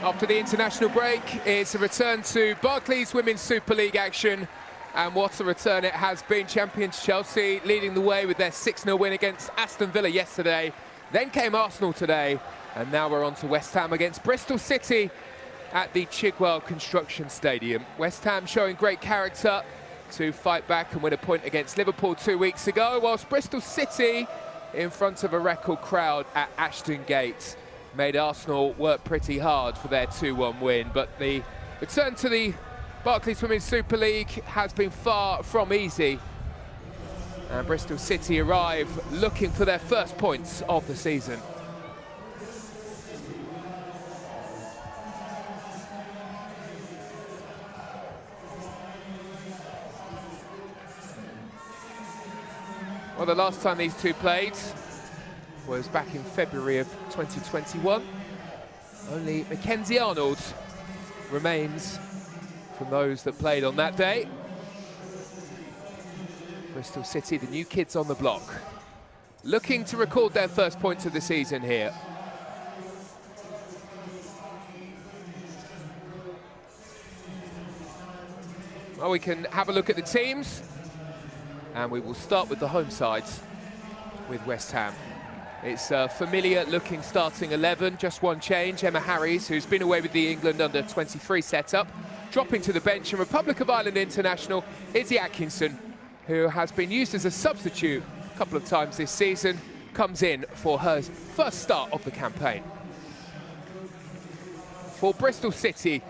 After the international break, it's a return to Barclays Women's Super League action. And what a return it has been. Champions Chelsea leading the way with their 6-0 win against Aston Villa yesterday. Then came Arsenal today. And now we're on to West Ham against Bristol City at the Chigwell Construction Stadium. West Ham showing great character to fight back and win a point against Liverpool 2 weeks ago, whilst Bristol City, in front of a record crowd at Ashton Gate, made Arsenal work pretty hard for their 2-1 win. But the return to the Barclays Women's Super League has been far from easy. And Bristol City arrive looking for their first points of the season. Well, the last time these two played was back in February of 2021. Only Mackenzie Arnold remains from those that played on that day. Bristol City, the new kids on the block, looking to record their first points of the season here. Well, we can have a look at the teams, and we will start with the home sides with West Ham. It's a familiar looking starting 11, just one change. Emma Harries, who's been away with the England under-23 setup, dropping to the bench, and Republic of Ireland international Izzy Atkinson, who has been used as a substitute a couple of times this season, comes in for her first start of the campaign. For Bristol City,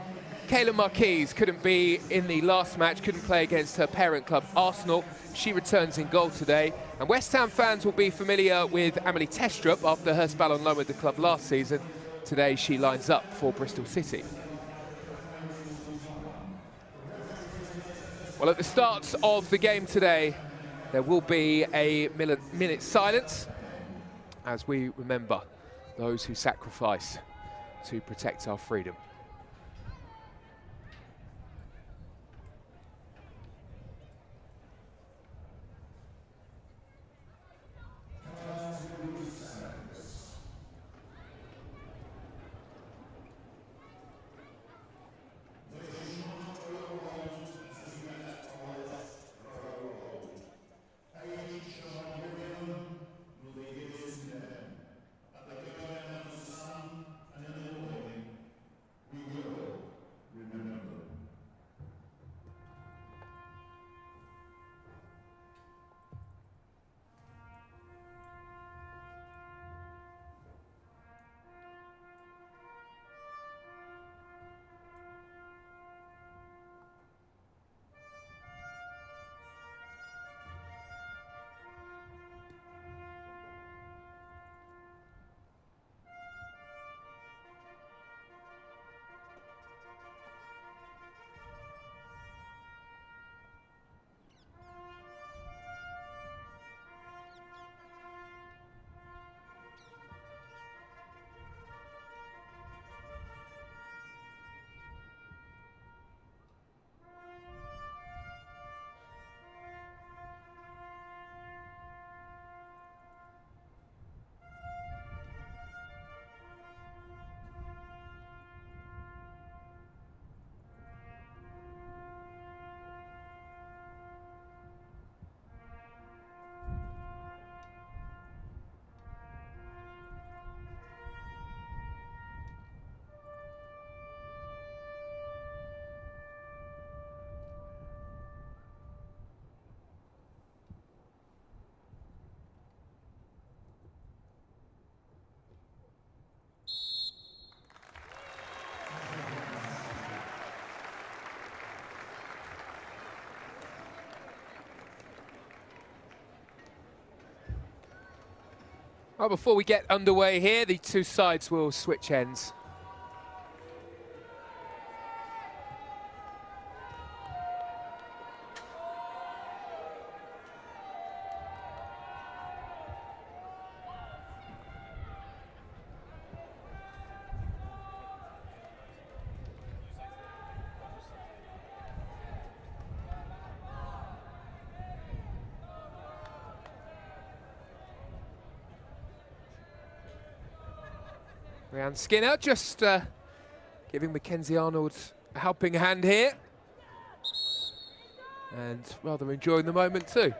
Kayla Marquise couldn't be in the last match, couldn't play against her parent club Arsenal. She returns in goal today. And West Ham fans will be familiar with Amelie Testrup after her spell on loan with the club last season. Today she lines up for Bristol City. Well, at the start of the game today, there will be a minute silence as we remember those who sacrifice to protect our freedom. Well, before we get underway here, the two sides will switch ends. Ryan Skinner just giving Mackenzie Arnold a helping hand here. And rather enjoying the moment too.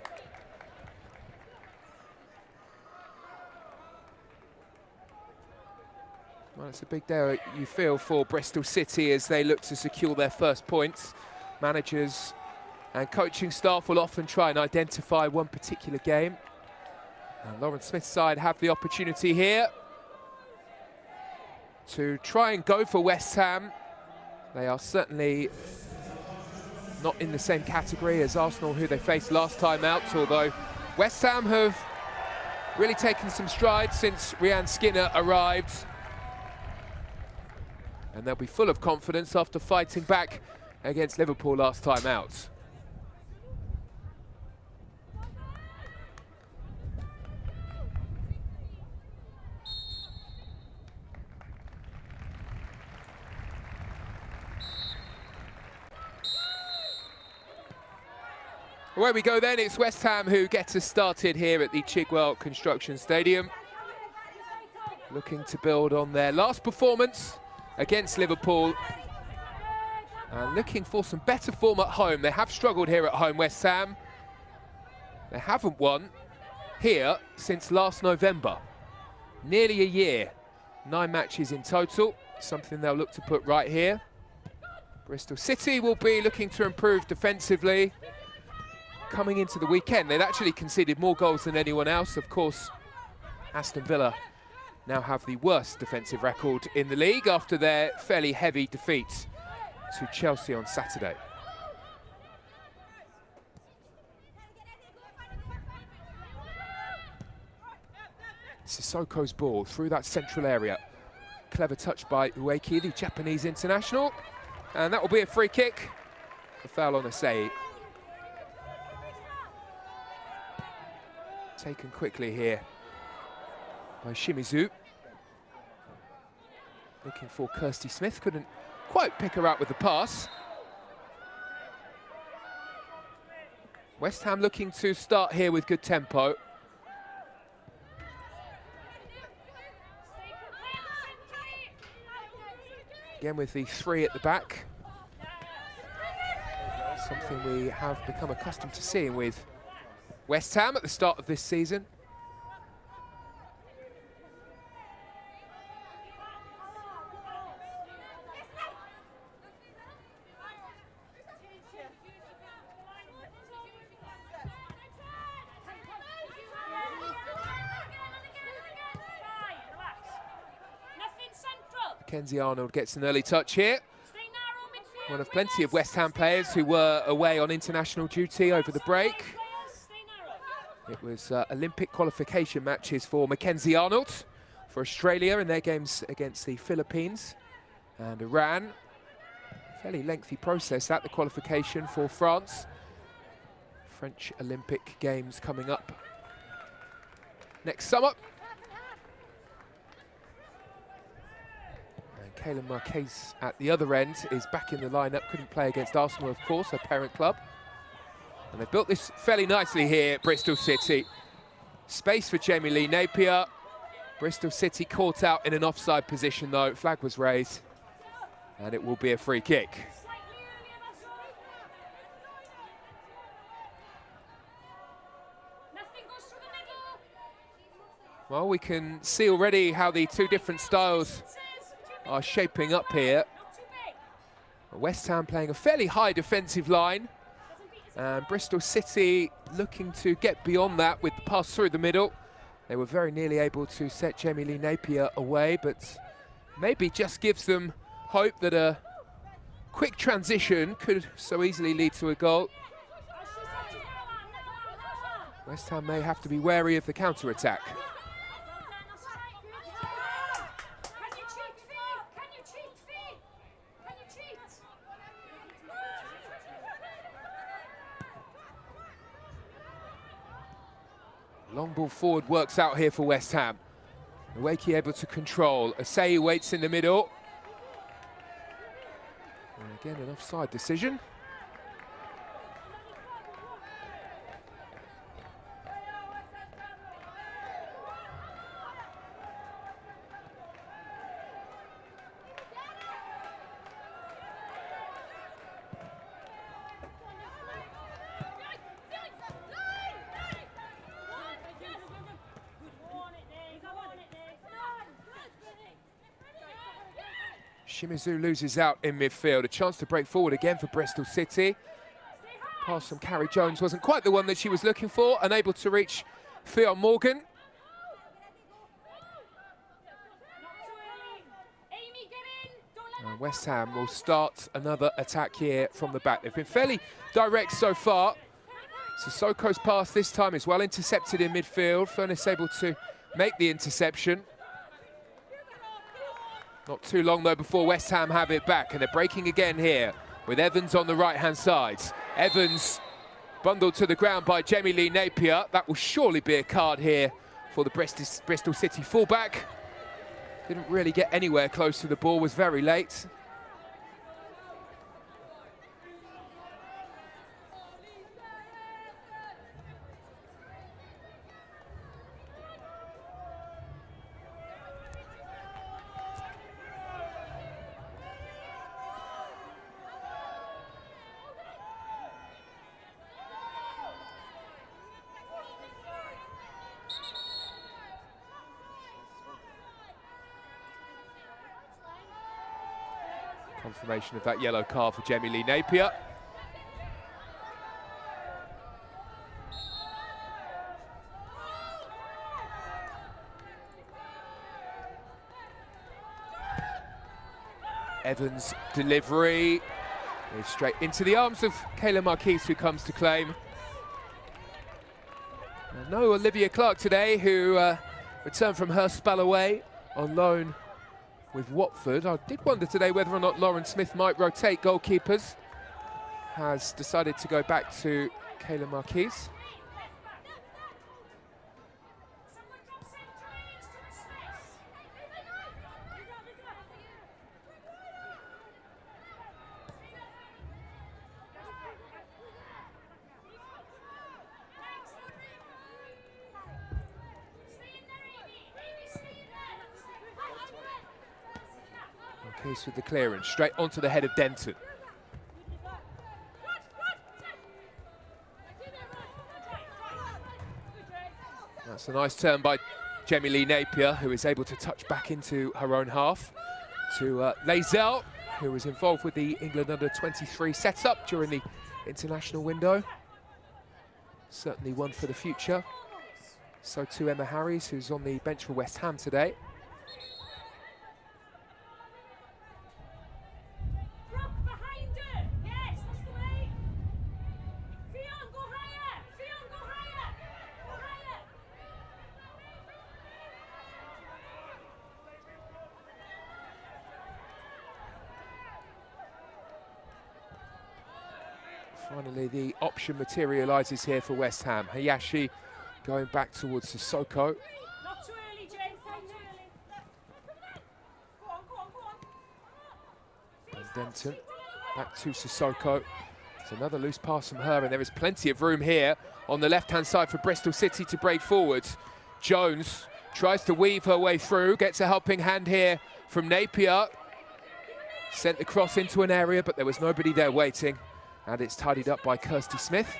Well, it's a big day, you feel, for Bristol City as they look to secure their first points. Managers and coaching staff will often try and identify one particular game. And Lauren Smith's side have the opportunity here to try and go for West Ham. They are certainly not in the same category as Arsenal, who they faced last time out, although West Ham have really taken some strides since Rhian Skinner arrived. And they'll be full of confidence after fighting back against Liverpool last time out. Away we go then, it's West Ham who get us started here at the Chigwell Construction Stadium. Looking to build on their last performance against Liverpool and looking for some better form at home. They have struggled here at home, West Ham. They haven't won here since last November. Nearly a year, 9 matches in total, something they'll look to put right here. Bristol City will be looking to improve defensively. Coming into the weekend, they'd actually conceded more goals than anyone else. Of course, Aston Villa now have the worst defensive record in the league after their fairly heavy defeat to Chelsea on Saturday. Sissoko's ball through that central area. Clever touch by Ueki, the Japanese international. And that will be a free kick. A foul on Asei. Taken quickly here by Shimizu. Looking for Kirsty Smith, couldn't quite pick her out with the pass. West Ham looking to start here with good tempo. Again with the 3 at the back. Something we have become accustomed to seeing with West Ham at the start of this season. Mackenzie Arnold gets an early touch here. One of plenty of West Ham players who were away on international duty over the break. It was Olympic qualification matches for Mackenzie Arnold for Australia in their games against the Philippines and Iran. Fairly lengthy process that, the qualification for France. French Olympic Games coming up next summer. And Kaylin Marquez at the other end is back in the lineup. Couldn't play against Arsenal, of course, her parent club. And they've built this fairly nicely here at Bristol City. Space for Jamie Lee Napier. Bristol City caught out in an offside position though. Flag was raised. And it will be a free kick. Well, we can see already how the two different styles are shaping up here. West Ham playing a fairly high defensive line. And Bristol City looking to get beyond that with the pass through the middle. They were very nearly able to set Jamie Lee Napier away, but maybe just gives them hope that a quick transition could so easily lead to a goal. West Ham may have to be wary of the counter-attack. Long ball forward works out here for West Ham. Ueki able to control. Asei waits in the middle. And again, an offside decision. Shimizu loses out in midfield. A chance to break forward again for Bristol City. Pass from Carrie Jones wasn't quite the one that she was looking for. Unable to reach Fionn Morgan. And West Ham will start another attack here from the back. They've been fairly direct so far. Sissoko's pass this time is well intercepted in midfield. Furness able to make the interception. Not too long though before West Ham have it back, and they're breaking again here with Evans on the right-hand side. Evans bundled to the ground by Jamie Lee Napier. That will surely be a card here for the Bristol City fullback. Didn't really get anywhere close to the ball, was very late. Confirmation of that yellow card for Jamie Lee Napier. Evans' delivery is straight into the arms of Kayla Marquise, who comes to claim. And no Olivia Clark today, who returned from her spell away on loan with Watford. I did wonder today whether or not Lauren Smith might rotate goalkeepers. Has decided to go back to Kayla Marquise. Marquise with the clearance, straight onto the head of Denton. That's a nice turn by Jamie Lee Napier, who is able to touch back into her own half, to Lazelle, who was involved with the England under-23 setup during the international window. Certainly one for the future. So too Emma Harries, who's on the bench for West Ham today. Finally, the option materialises here for West Ham. Hayashi going back towards Sissoko. Not too early, James. Not too early. Go on. And Denton back to Sissoko. It's another loose pass from her, and there is plenty of room here on the left-hand side for Bristol City to break forward. Jones tries to weave her way through, gets a helping hand here from Napier. Sent the cross into an area, but there was nobody there waiting. And it's tidied up by Kirsty Smith.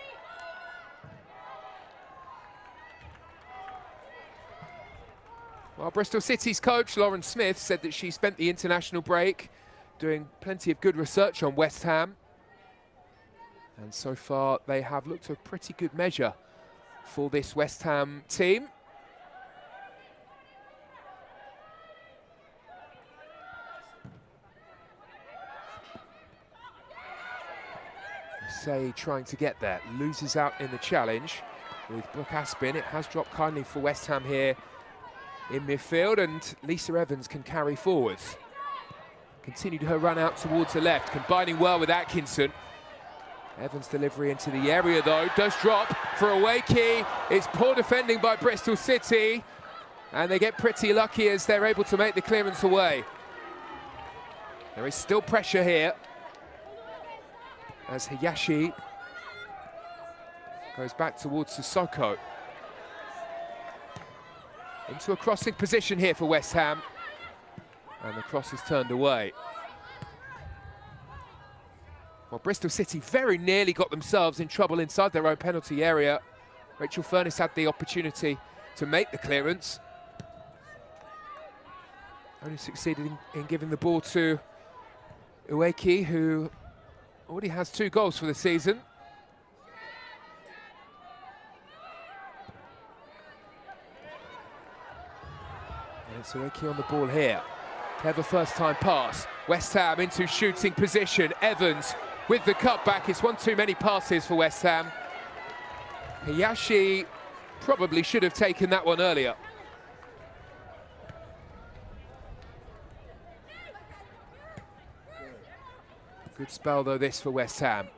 Well, Bristol City's coach, Lauren Smith, said that she spent the international break doing plenty of good research on West Ham. And so far, they have looked a pretty good measure for this West Ham team. Say trying to get there, loses out in the challenge with Brooke Aspin. It has dropped kindly for West Ham here in midfield, and Lisa Evans can carry forwards. Continued her run out towards the left, combining well with Atkinson. Evans' delivery into the area though, does drop for a away key. It's poor defending by Bristol City, and they get pretty lucky as they're able to make the clearance away. There is still pressure here, as Hayashi goes back towards Sissoko. Into a crossing position here for West Ham. And the cross is turned away. Well, Bristol City very nearly got themselves in trouble inside their own penalty area. Rachel Furness had the opportunity to make the clearance. Only succeeded in giving the ball to Ueki, who already has 2 goals for the season. And it's Ueki on the ball here. Clever first-time pass. West Ham into shooting position. Evans with the cutback. It's one too many passes for West Ham. Hayashi probably should have taken that one earlier. Good spell, though, this for West Ham.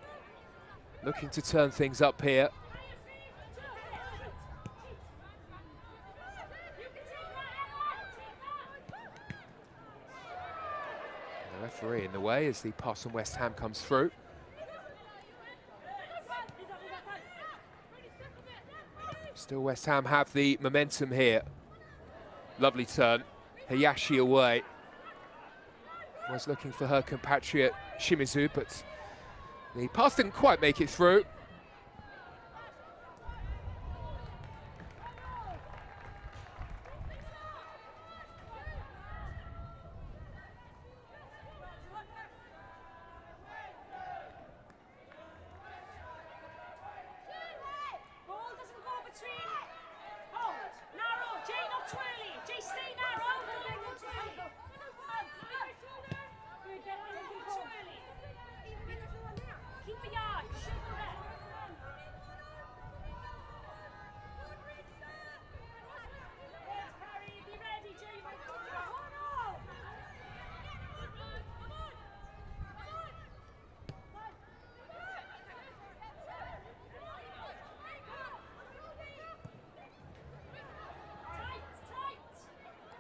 Looking to turn things up here. The referee in the way as the pass from West Ham comes through. Still West Ham have the momentum here. Lovely turn. Hayashi away. Was looking for her compatriot Shimizu, but the pass didn't quite make it through.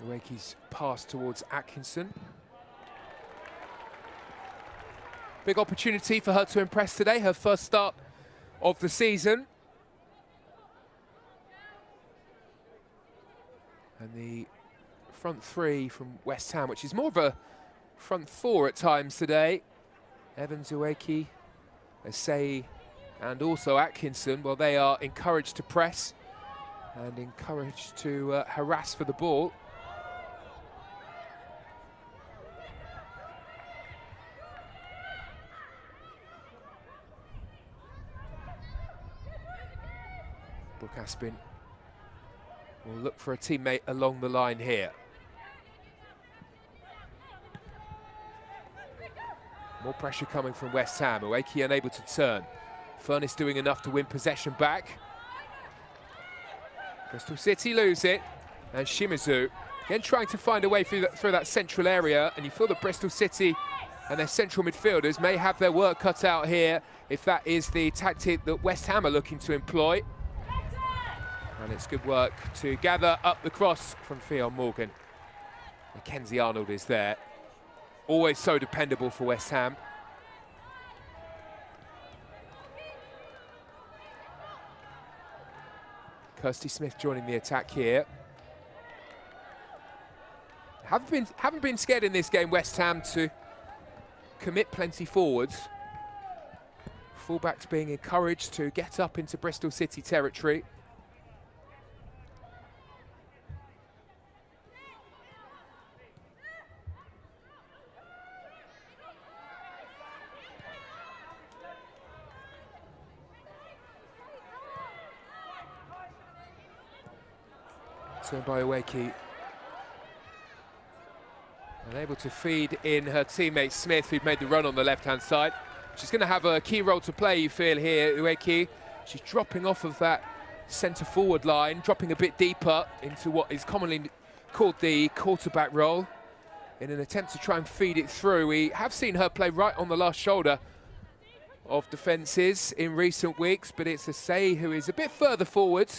Ueki's pass towards Atkinson. Big opportunity for her to impress today, her first start of the season. And the front 3 from West Ham, which is more of a front 4 at times today. Evans, Ueki, Asai, and also Atkinson. Well, they are encouraged to press and encouraged to harass for the ball. Aspin will look for a teammate along the line here. More pressure coming from West Ham. Ueki unable to turn. Furness doing enough to win possession back. Bristol City lose it. And Shimizu again trying to find a way through that central area. And you feel that Bristol City and their central midfielders may have their work cut out here if that is the tactic that West Ham are looking to employ. And it's good work to gather up the cross from Fionn Morgan. Mackenzie Arnold is there. Always so dependable for West Ham. Kirsty Smith joining the attack here. Haven't been scared in this game, West Ham, to commit plenty forwards. Fullbacks being encouraged to get up into Bristol City territory. Turned by Ueki. Unable to feed in her teammate Smith, who'd made the run on the left-hand side. She's going to have a key role to play, you feel here, Ueki. She's dropping off of that centre-forward line, dropping a bit deeper into what is commonly called the quarterback role in an attempt to try and feed it through. We have seen her play right on the last shoulder of defences in recent weeks, but it's Asai who is a bit further forward.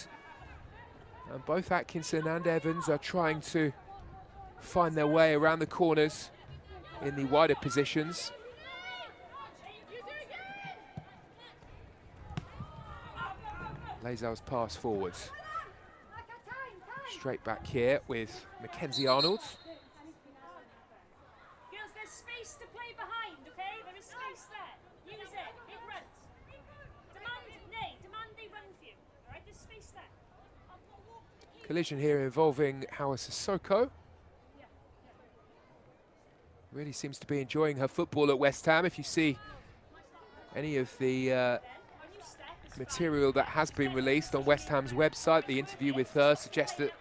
And both Atkinson and Evans are trying to find their way around the corners in the wider positions. Lazar's pass forwards. Straight back here with Mackenzie Arnold. Girls, there's space to play behind, okay? There is space there. Use it. It runs. Demand they run for you. All right, there's space there. Collision here involving Hawa Sissoko. Really seems to be enjoying her football at West Ham. If you see any of the material that has been released on West Ham's website, the interview with her suggests that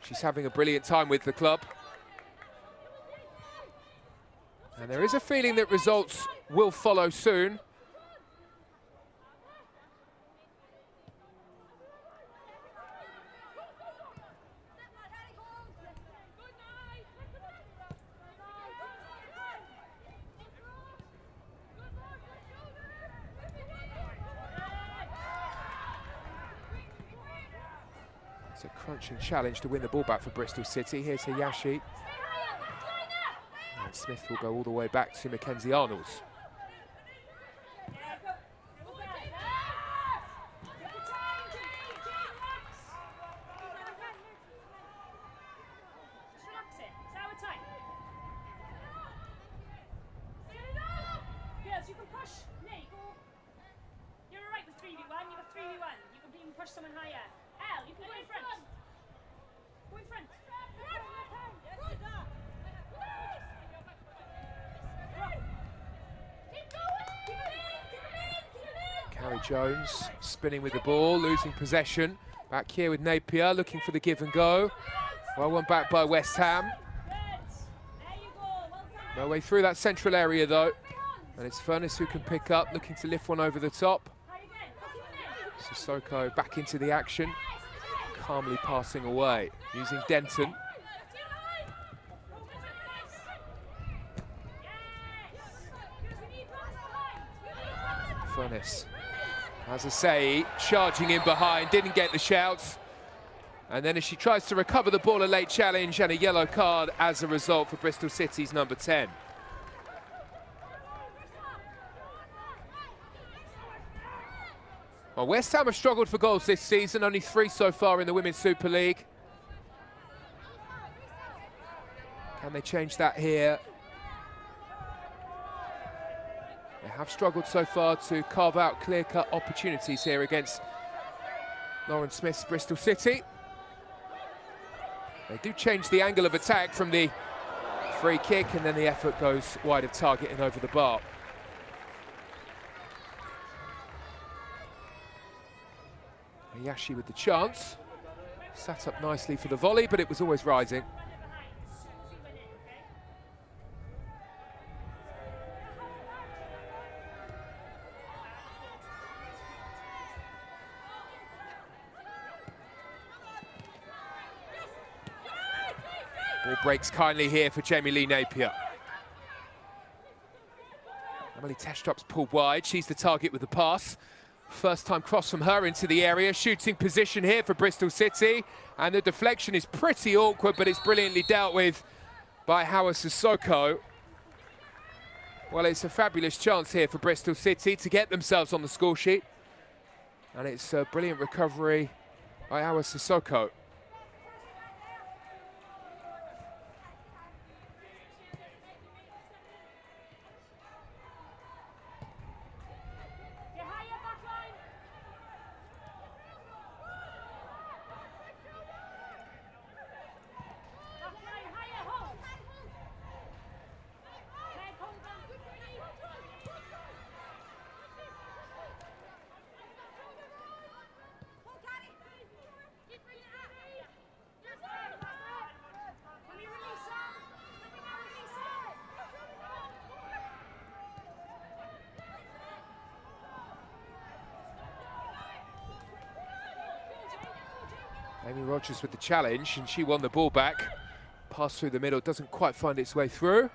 she's having a brilliant time with the club. And there is a feeling that results will follow soon. It's a crunching challenge to win the ball back for Bristol City. Here's Hayashi. And Smith will go all the way back to Mackenzie Arnolds. You can push. Nick, you're all right with 3v1. You've got 3v1. You can even push someone higher. Al, you can go in front. Go in front. Carrie Jones spinning with the ball, losing possession. Back here with Napier, looking for the give and go. Well, one back by West Ham. No way through that central area though. And it's Furness who can pick up, looking to lift one over the top. Sissoko back into the action, calmly passing away, using Denton. Furness, as I say, charging in behind, didn't get the shouts. And then as she tries to recover the ball, a late challenge and a yellow card as a result for Bristol City's number 10. Well, West Ham have struggled for goals this season, only 3 so far in the Women's Super League. Can they change that here? They have struggled so far to carve out clear-cut opportunities here against Lauren Smith's Bristol City. They do change the angle of attack from the free kick, and then the effort goes wide of target and over the bar. Hayashi with the chance, sat up nicely for the volley, but it was always rising. Ball breaks kindly here for Jamie Lee Napier. Emily Testrup's pulled wide, she's the target with the pass. First time cross from her into the area, shooting position here for Bristol City. And the deflection is pretty awkward, but it's brilliantly dealt with by Howard Sissoko. Well, it's a fabulous chance here for Bristol City to get themselves on the score sheet. And it's a brilliant recovery by Howard Sissoko. Amy Rogers with the challenge, and she won the ball back. Pass through the middle, doesn't quite find its way through.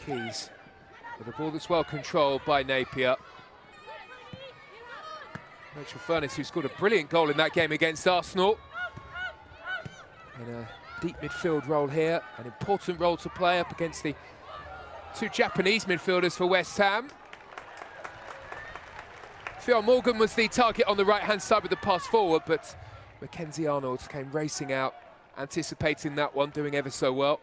Keys with a ball that's well controlled by Napier. Rachel Furness, who scored a brilliant goal in that game against Arsenal. In a deep midfield role here, an important role to play up against the Two Japanese midfielders for West Ham. Phil Morgan was the target on the right-hand side with the pass forward, but Mackenzie Arnold came racing out, anticipating that one, doing ever so well.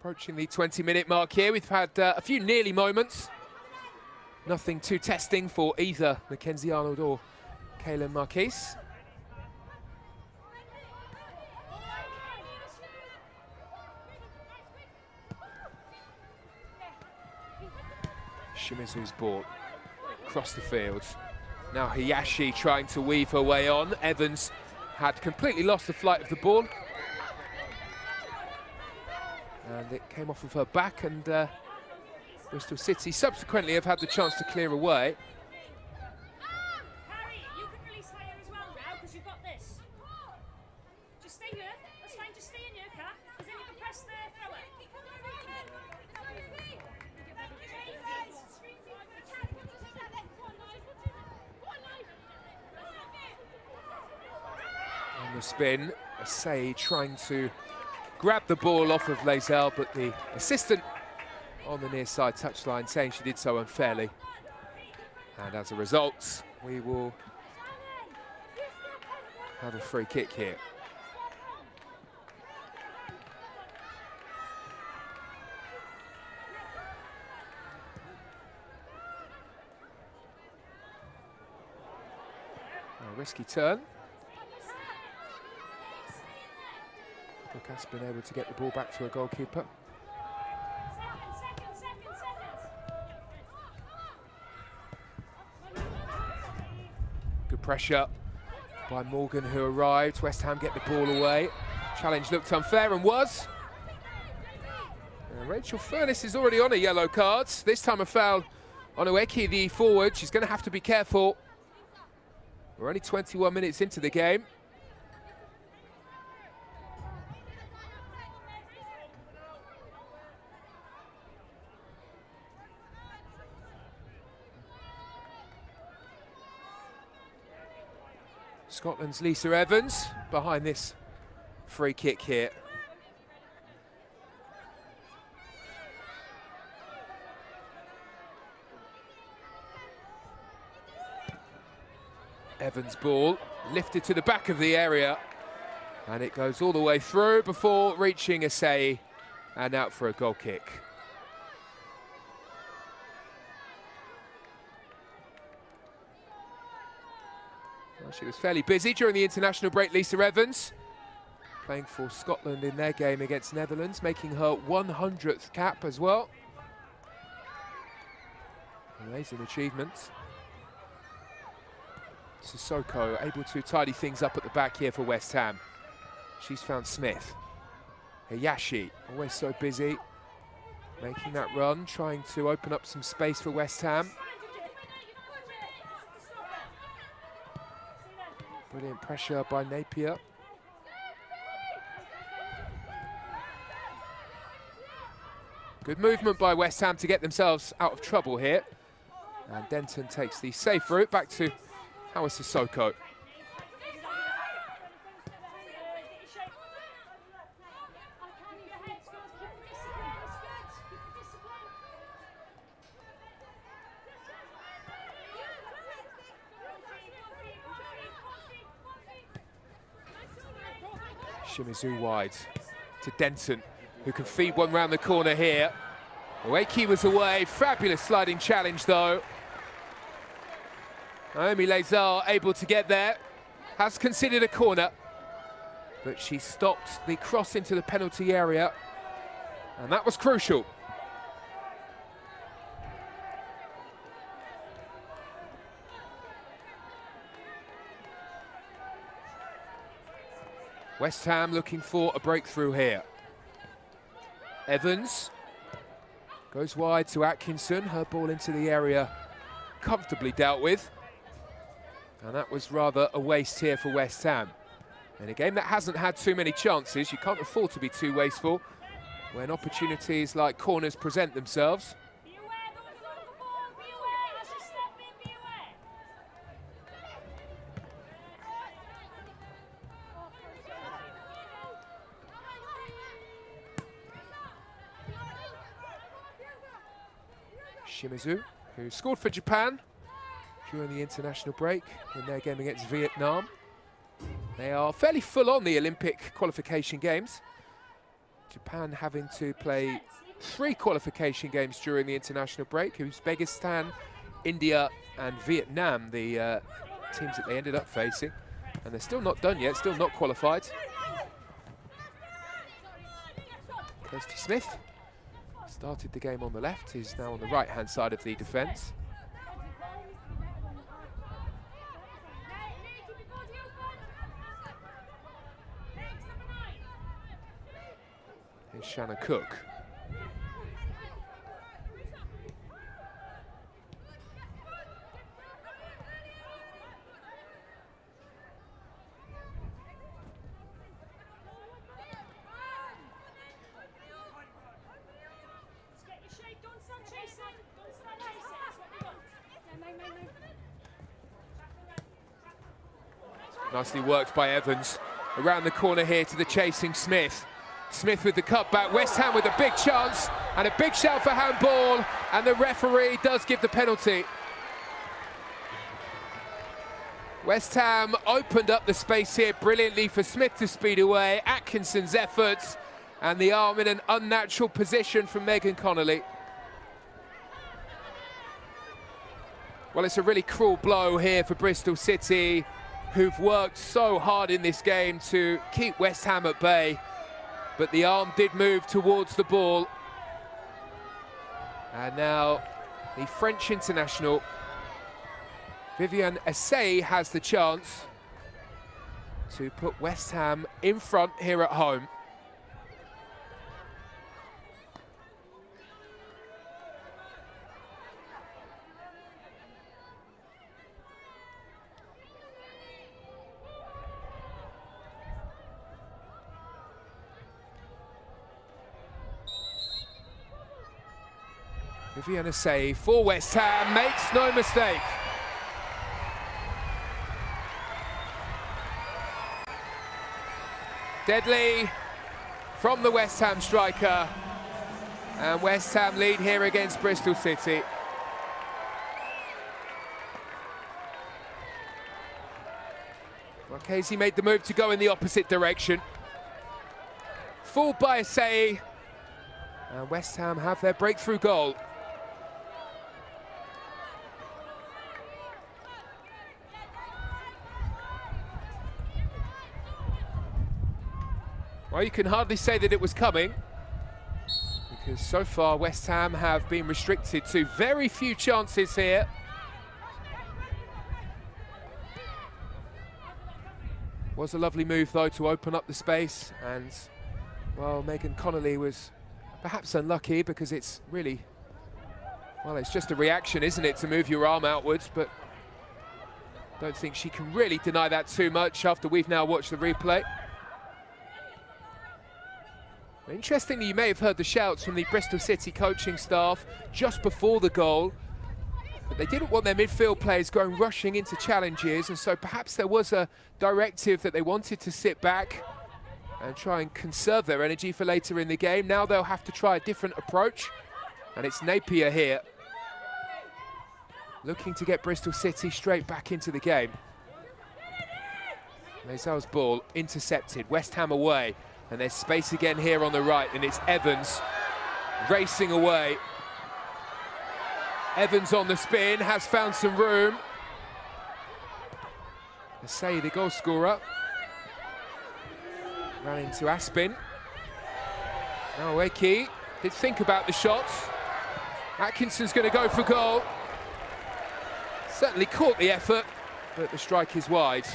Approaching the 20-minute mark here, we've had a few nearly moments. Nothing too testing for either Mackenzie Arnold or Kaylin Marquise. Shimizu's ball across the field. Now Hayashi trying to weave her way on. Evans had completely lost the flight of the ball. And it came off of her back, and Bristol City subsequently have had the chance to clear away. Harry, you can release higher as well now, because you've got this. Just stay here. That's fine, just stay in here, Kat. Because then you can press the thrower. On the spin, Asai trying to grab the ball off of Lazelle, but the assistant on the near side touchline saying she did so unfairly. And as a result, we will have a free kick here. A risky turn. Lucas been able to get the ball back to a goalkeeper. Good pressure by Morgan, who arrived. West Ham get the ball away. Challenge looked unfair and was. And Rachel Furness is already on a yellow card. This time a foul on Oeki, the forward. She's going to have to be careful. We're only 21 minutes into the game. Scotland's Lisa Evans behind this free kick here. Evans' ball lifted to the back of the area, and it goes all the way through before reaching Asai and out for a goal kick. Well, she was fairly busy during the international break, Lisa Evans, playing for Scotland in their game against Netherlands, making her 100th cap as well. Amazing achievement. Sissoko able to tidy things up at the back here for West Ham. She's found Smith. Hayashi, always so busy, making that run, trying to open up some space for West Ham. Brilliant pressure by Napier. Good movement by West Ham to get themselves out of trouble here. And Denton takes the safe route back to Hawa Sissoko. Shimizu wide to Denton, who can feed one round the corner here. Oeki was away, fabulous sliding challenge though. Naomi Lazelle able to get there, has considered a corner, but she stopped the cross into the penalty area, and that was crucial. West Ham looking for a breakthrough here. Evans goes wide to Atkinson, her ball into the area comfortably dealt with. And that was rather a waste here for West Ham. In a game that hasn't had too many chances, you can't afford to be too wasteful when opportunities like corners present themselves. Be aware, those along the ball. Be aware, as you step in, be aware. Shimizu, who scored for Japan during the international break in their game against Vietnam. They are fairly full on the Olympic qualification games. Japan having to play 3 qualification games during the international break. Uzbekistan, India and Vietnam, the teams that they ended up facing. And they're still not done yet, still not qualified. Kirsty Smith started the game on the left, is now on the right-hand side of the defence. Here's Shanna Cook. Nicely worked by Evans. Around the corner here to the chasing Smith. Smith with the cutback, West Ham with a big chance and a big shout for handball, and the referee does give the penalty. West Ham opened up the space here brilliantly for Smith to speed away. Atkinson's efforts and the arm in an unnatural position from Megan Connolly. Well, it's a really cruel blow here for Bristol City, who've worked so hard in this game to keep West Ham at bay. But the arm did move towards the ball. And now the French international, Viviane Assay, has the chance to put West Ham in front here at home. Viviane Assay for West Ham, makes no mistake. Deadly from the West Ham striker. And West Ham lead here against Bristol City. Marchese made the move to go in the opposite direction. Fooled by Assay. And West Ham have their breakthrough goal. Well, you can hardly say that it was coming, because so far West Ham have been restricted to very few chances here. Was a lovely move though to open up the space, and well, Megan Connolly was perhaps unlucky, because it's really, well, it's just a reaction, isn't it, to move your arm outwards, but don't think she can really deny that too much after we've now watched the replay. Interestingly, you may have heard the shouts from the Bristol City coaching staff just before the goal, but they didn't want their midfield players going rushing into challenges, and so perhaps there was a directive that they wanted to sit back and try and conserve their energy for later in the game. Now they'll have to try a different approach, and it's Napier here looking to get Bristol City straight back into the game. Mezal's ball intercepted, West Ham away. And there's space again here on the right, and it's Evans racing away. Evans on the spin, has found some room. Assay, the goal scorer, ran into Aspin. Now Eki did think about the shots. Atkinson's going to go for goal. Certainly caught the effort, but the strike is wide.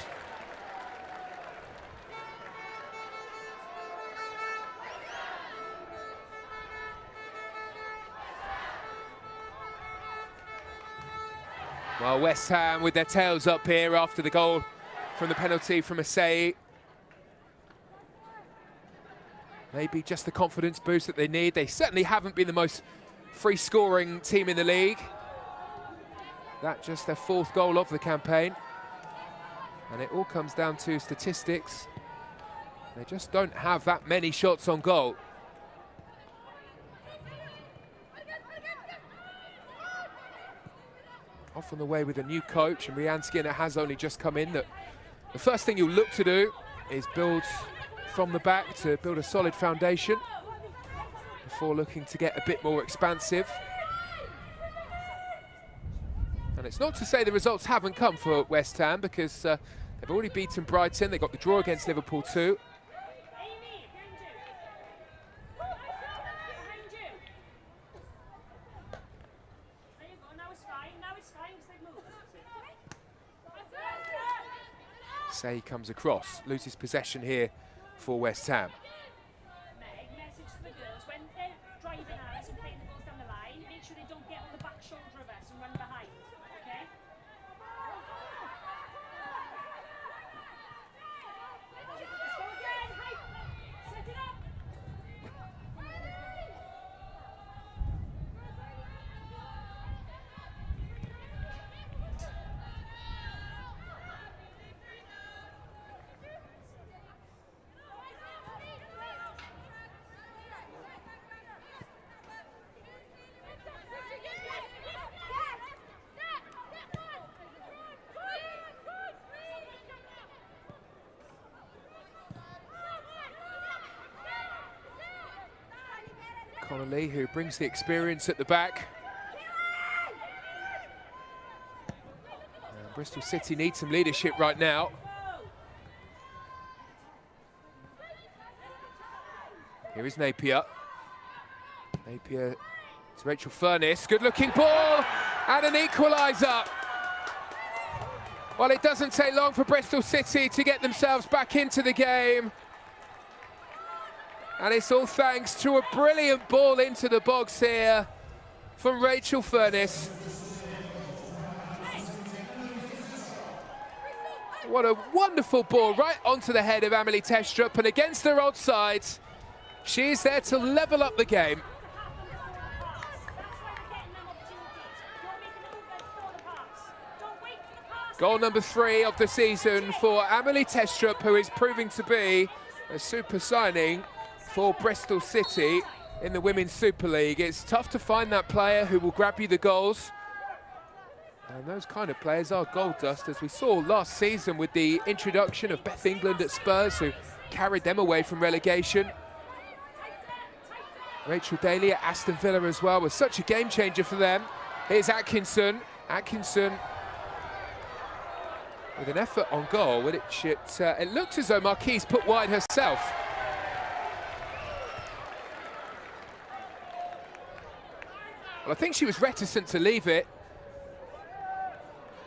Well, West Ham with their tails up here after the goal from the penalty from Assay. maybe just the confidence boost that they need. They certainly haven't been the most free-scoring team in the league. That just their 4th goal of the campaign. And it all comes down to statistics. They just don't have that many shots on goal. Off on the way with a new coach, and Rianne Skinner has only just come in. That the first thing you'll look to do is build from the back to build a solid foundation before looking to get a bit more expansive. And it's not to say the results haven't come for West Ham, because they've already beaten Brighton. They got the draw against Liverpool too. Say comes across, loses possession here for West Ham. Meg, message to the girls, when they're driving at us and playing the balls down the line, make sure they don't get on the back shoulder of us and run behind, okay? Let's go again, hey! Set it up! Connolly, who brings the experience at the back. And Bristol City needs some leadership right now. Here is Napier. Napier to Rachel Furness. Good-looking ball and an equaliser. Well, it doesn't take long for Bristol City to get themselves back into the game. And it's all thanks to a brilliant ball into the box here from Rachel Furness. What a wonderful ball right onto the head of Amelie Testrup, and against her odd side, she's there to level up the game. Goal number 3 of the season for Amelie Testrup, who is proving to be a super signing for Bristol City in the Women's Super League. It's tough to find that player who will grab you the goals. And those kind of players are gold dust, as we saw last season with the introduction of Beth England at Spurs, who carried them away from relegation. Rachel Daly at Aston Villa as well was such a game changer for them. Here's Atkinson. Atkinson with an effort on goal, which it looked as though Marquise put wide herself. Well, I think she was reticent to leave it.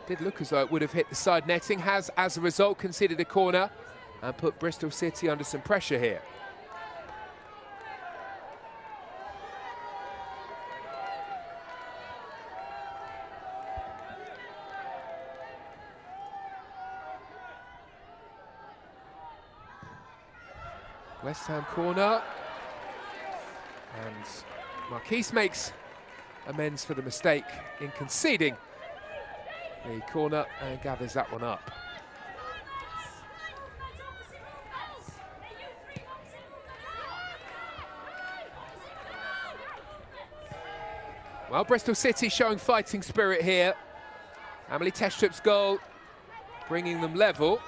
Did look as though it would have hit the side netting. Has, as a result, conceded a corner and put Bristol City under some pressure here. West Ham corner. And Marquise makes amends for the mistake in conceding the corner and gathers that one up. Well, Bristol City showing fighting spirit here. Amelie Testrup's goal bringing them level.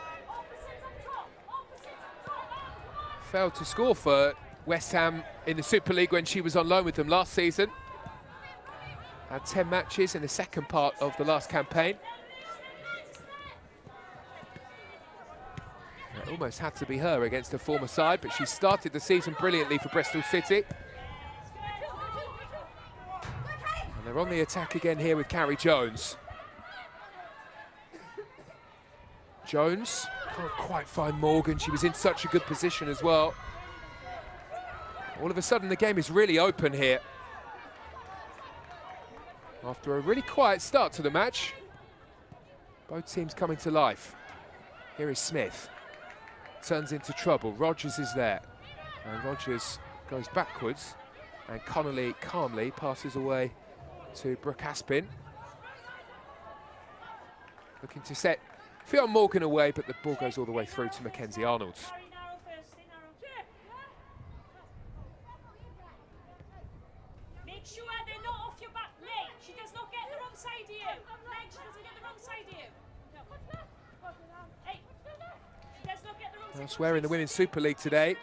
Failed to score for West Ham in the Super League when she was on loan with them last season. Had 10 matches in the second part of the last campaign. It almost had to be her against her former side, but she started the season brilliantly for Bristol City. And they're on the attack again here with Carrie Jones. Jones can't quite find Morgan. She was in such a good position as well. All of a sudden, the game is really open here. After a really quiet start to the match, both teams coming to life. Here is Smith. Turns into trouble. Rogers is there. And Rogers goes backwards, and Connolly calmly passes away to Brooke Aspin. Looking to set Fionn Morgan away, but the ball goes all the way through to Mackenzie Arnold. Make sure they're not off your back, Nate. She does not get the wrong side of you. Meg, she doesn't get the wrong side of you. Hey, she does not get the wrong side. Elsewhere in the Women's Super League today,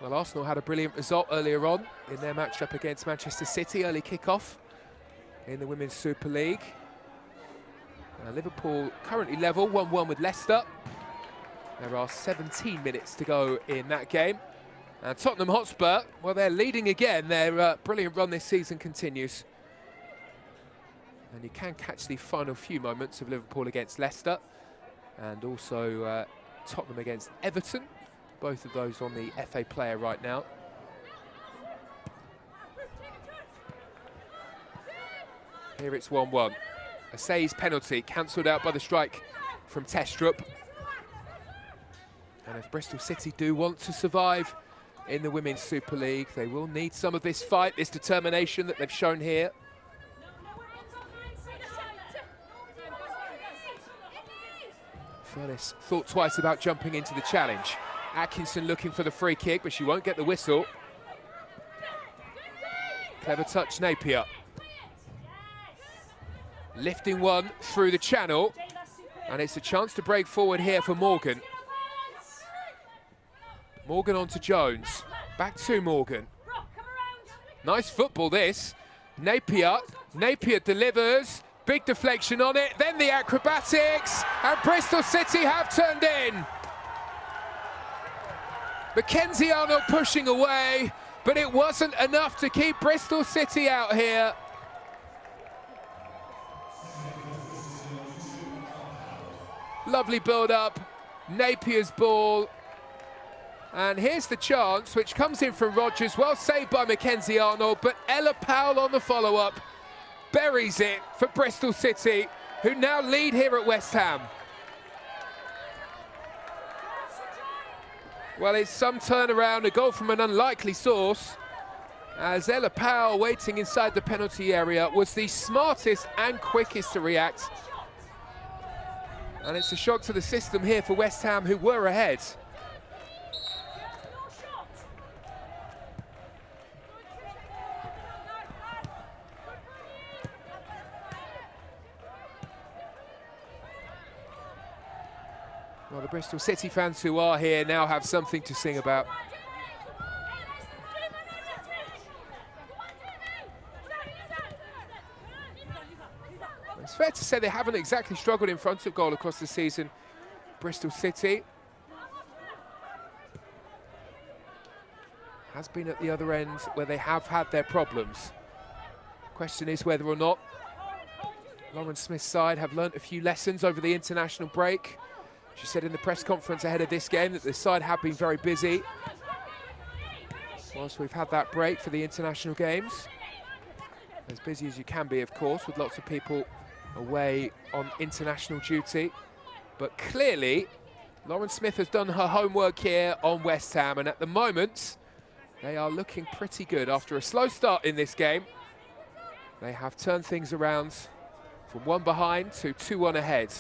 well, Arsenal had a brilliant result earlier on in their match-up against Manchester City, early kick-off in the Women's Super League. Liverpool currently level, 1-1 with Leicester. There are 17 minutes to go in that game. And Tottenham Hotspur, well, they're leading again. Their brilliant run this season continues. And you can catch the final few moments of Liverpool against Leicester, and also Tottenham against Everton. Both of those on the FA Player right now. Here it's 1-1. A Say's penalty cancelled out by the strike from Testrup. And if Bristol City do want to survive in the Women's Super League, they will need some of this fight, this determination that they've shown here. Furness thought twice about jumping into the challenge. Atkinson looking for the free kick, but she won't get the whistle. Clever touch, Napier. Lifting one through the channel, and it's a chance to break forward here for Morgan. Morgan on to Jones, back to Morgan. Nice football this. Napier delivers, big deflection on it, then the acrobatics, and Bristol City have turned in. Mackenzie Arnold pushing away, but it wasn't enough to keep Bristol City out here. Lovely build-up, Napier's ball. And here's the chance, which comes in from Rogers, well saved by Mackenzie Arnold, but Ella Powell on the follow-up buries it for Bristol City, who now lead here at West Ham. Well, it's some turnaround, a goal from an unlikely source, as Ella Powell, waiting inside the penalty area, was the smartest and quickest to react. And it's a shock to the system here for West Ham, who were ahead. Well, the Bristol City fans who are here now have something to sing about. It's fair to say they haven't exactly struggled in front of goal across the season, Bristol City. Has been at the other end where they have had their problems. Question is whether or not Lauren Smith's side have learnt a few lessons over the international break. She said in the press conference ahead of this game that the side have been very busy whilst we've had that break for the international games. As busy as you can be, of course, with lots of people away on international duty. But clearly, Lauren Smith has done her homework here on West Ham, and at the moment, they are looking pretty good. After a slow start in this game, they have turned things around from 1 behind to 2-1 ahead.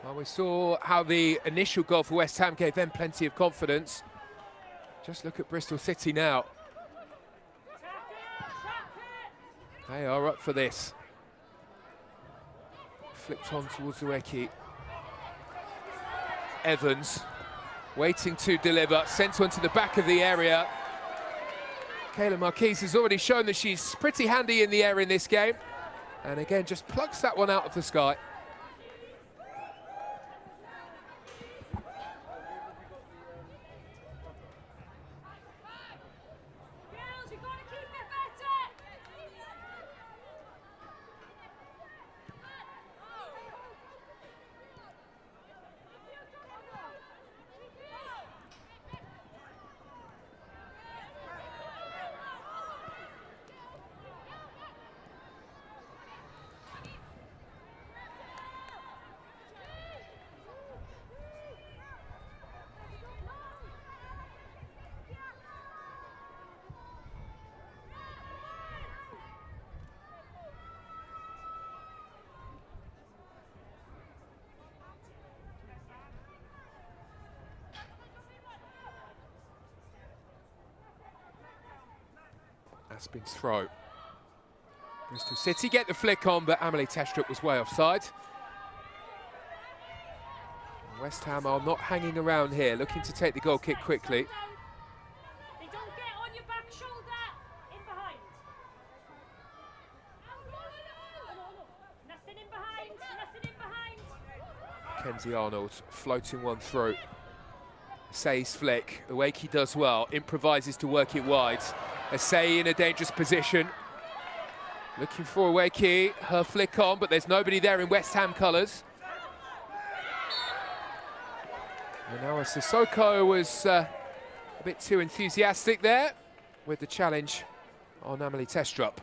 Well, we saw how the initial goal for West Ham gave them plenty of confidence. Just look at Bristol City now. They are up for this. Flicked on towards Ueki. Evans waiting to deliver, sent one to the back of the area. Kayla Marquise has already shown that she's pretty handy in the air in this game. And again, just plucks that one out of the sky. Aspin's throw. Bristol City get the flick on, but Amelie Testrup was way offside. West Ham are not hanging around here, looking to take the goal kick quickly. They don't get on your back shoulder, in behind. Nothing in behind, nothing in behind. Kenzie Arnold floating one through. Say's flick, Ueki does well, improvises to work it wide. Say in a dangerous position. Looking for Ueki, her flick on, but there's nobody there in West Ham colours. And now Sissoko was a bit too enthusiastic there with the challenge on Amelie Testrup.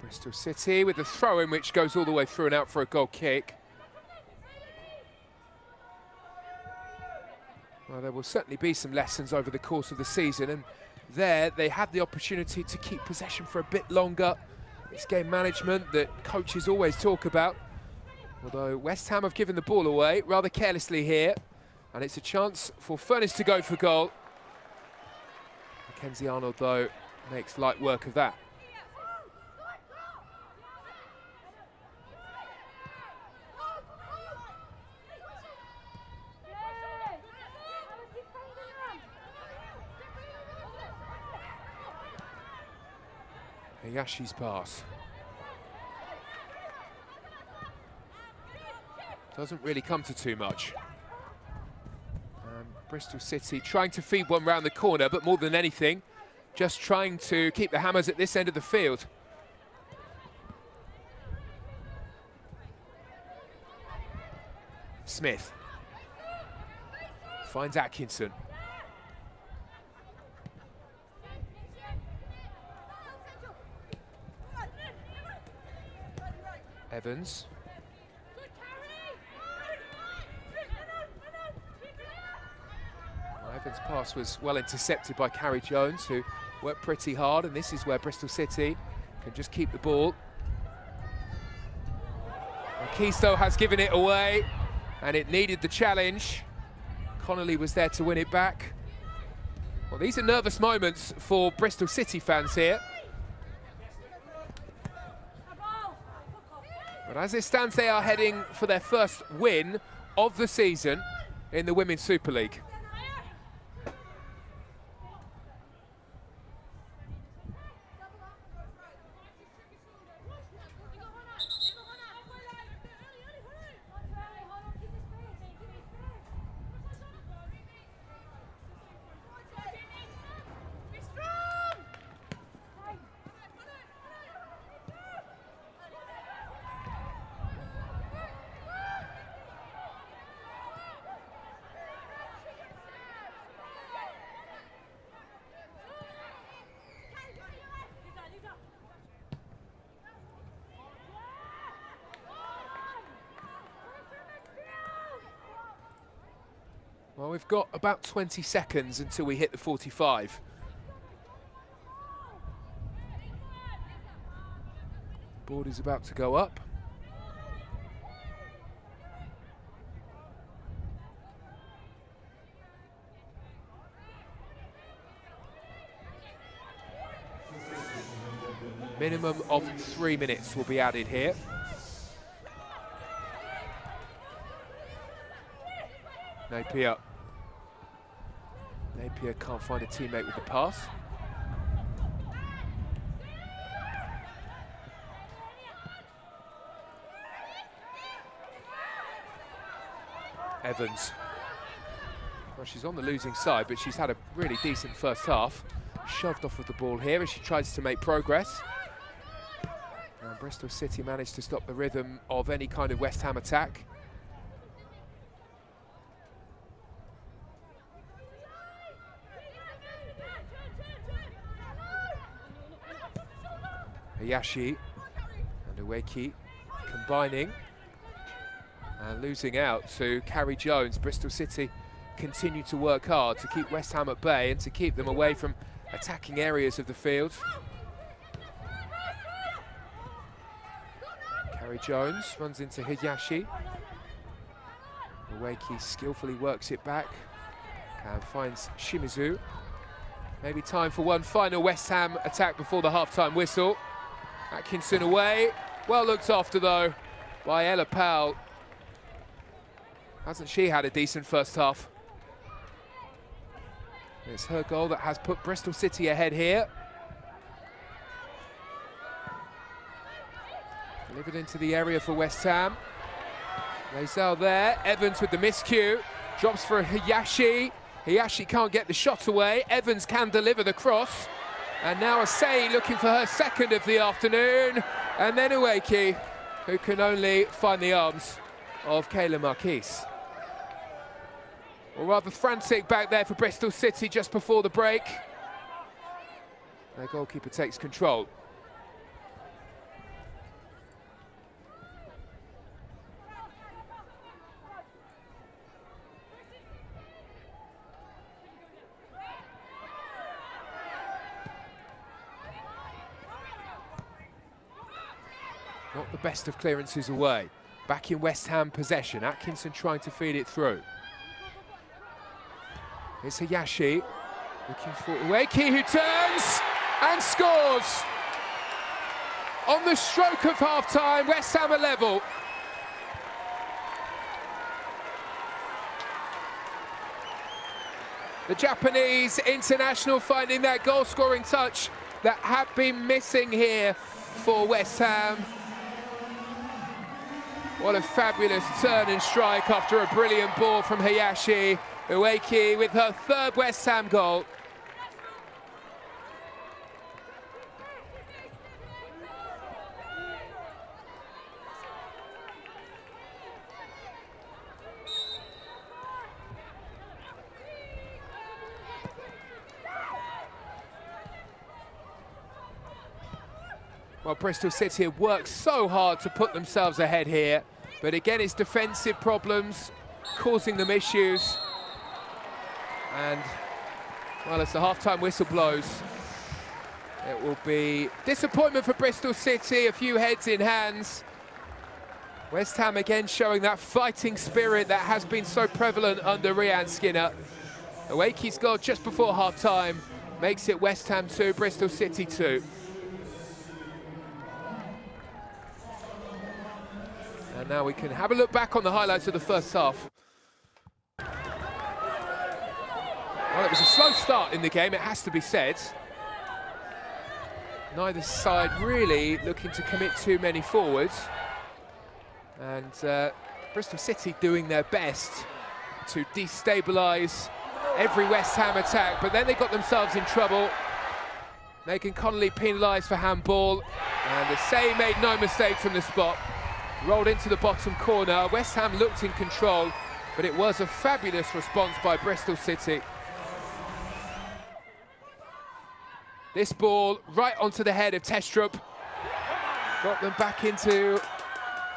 Bristol City with the throw-in, which goes all the way through and out for a goal kick. Well, there will certainly be some lessons over the course of the season, and there they had the opportunity to keep possession for a bit longer. It's game management that coaches always talk about. Although West Ham have given the ball away rather carelessly here, and it's a chance for Furness to go for goal. Mackenzie Arnold, though, makes light work of that. Yashi's pass. Doesn't really come to too much. Bristol City trying to feed one round the corner, but more than anything, just trying to keep the Hammers at this end of the field. Smith finds Atkinson. Evans. Well, Evans' pass was well intercepted by Carrie Jones, who worked pretty hard, and this is where Bristol City can just keep the ball. Keisto has given it away, and it needed the challenge. Connolly was there to win it back. Well, these are nervous moments for Bristol City fans here. But as it stands, they are heading for their first win of the season in the Women's Super League. Well, we've got about 20 seconds until we hit the 45. Board is about to go up. Minimum of 3 minutes will be added here. Napier can't find a teammate with the pass. Evans. Well, she's on the losing side, but she's had a really decent first half. Shoved off of the ball here as she tries to make progress. And Bristol City managed to stop the rhythm of any kind of West Ham attack. Hayashi and Uweki combining and losing out to Carrie Jones. Bristol City continue to work hard to keep West Ham at bay and to keep them away from attacking areas of the field. Carrie Jones runs into Hayashi. Uweki skillfully works it back and finds Shimizu. Maybe time for one final West Ham attack before the half-time whistle. Atkinson away, well looked after though by Ella Powell. Hasn't she had a decent first half? It's her goal that has put Bristol City ahead here. Delivered into the area for West Ham. Lazell there, Evans with the miscue. Drops for Hayashi. Hayashi can't get the shot away. Evans can deliver the cross. And now Asei looking for her second of the afternoon. And then Uweki, who can only find the arms of Kayla Marquise. Well, rather frantic back there for Bristol City just before the break. Their goalkeeper takes control. Not the best of clearances away. Back in West Ham possession. Atkinson trying to feed it through. It's Hayashi looking for Uweki, who turns and scores. On the stroke of half-time, West Ham are level. The Japanese international finding that goal-scoring touch that had been missing here for West Ham. What a fabulous turn and strike after a brilliant ball from Hayashi. Uweki with her third West Ham goal. Well, Bristol City have worked so hard to put themselves ahead here, but again it's defensive problems causing them issues. And, well, as the half-time whistle blows, it will be disappointment for Bristol City, a few heads in hands. West Ham again showing that fighting spirit that has been so prevalent under Rianne Skinner. Uweki's goal just before half-time makes it West Ham 2, Bristol City 2. And now we can have a look back on the highlights of the first half. Well, it was a slow start in the game, it has to be said. Neither side really looking to commit too many forwards. And Bristol City doing their best to destabilise every West Ham attack, but then they got themselves in trouble. Megan Connolly penalised for handball, and Asei made no mistake from the spot. Rolled into the bottom corner. West Ham looked in control, but it was a fabulous response by Bristol City. This ball right onto the head of Testrup. Got them back into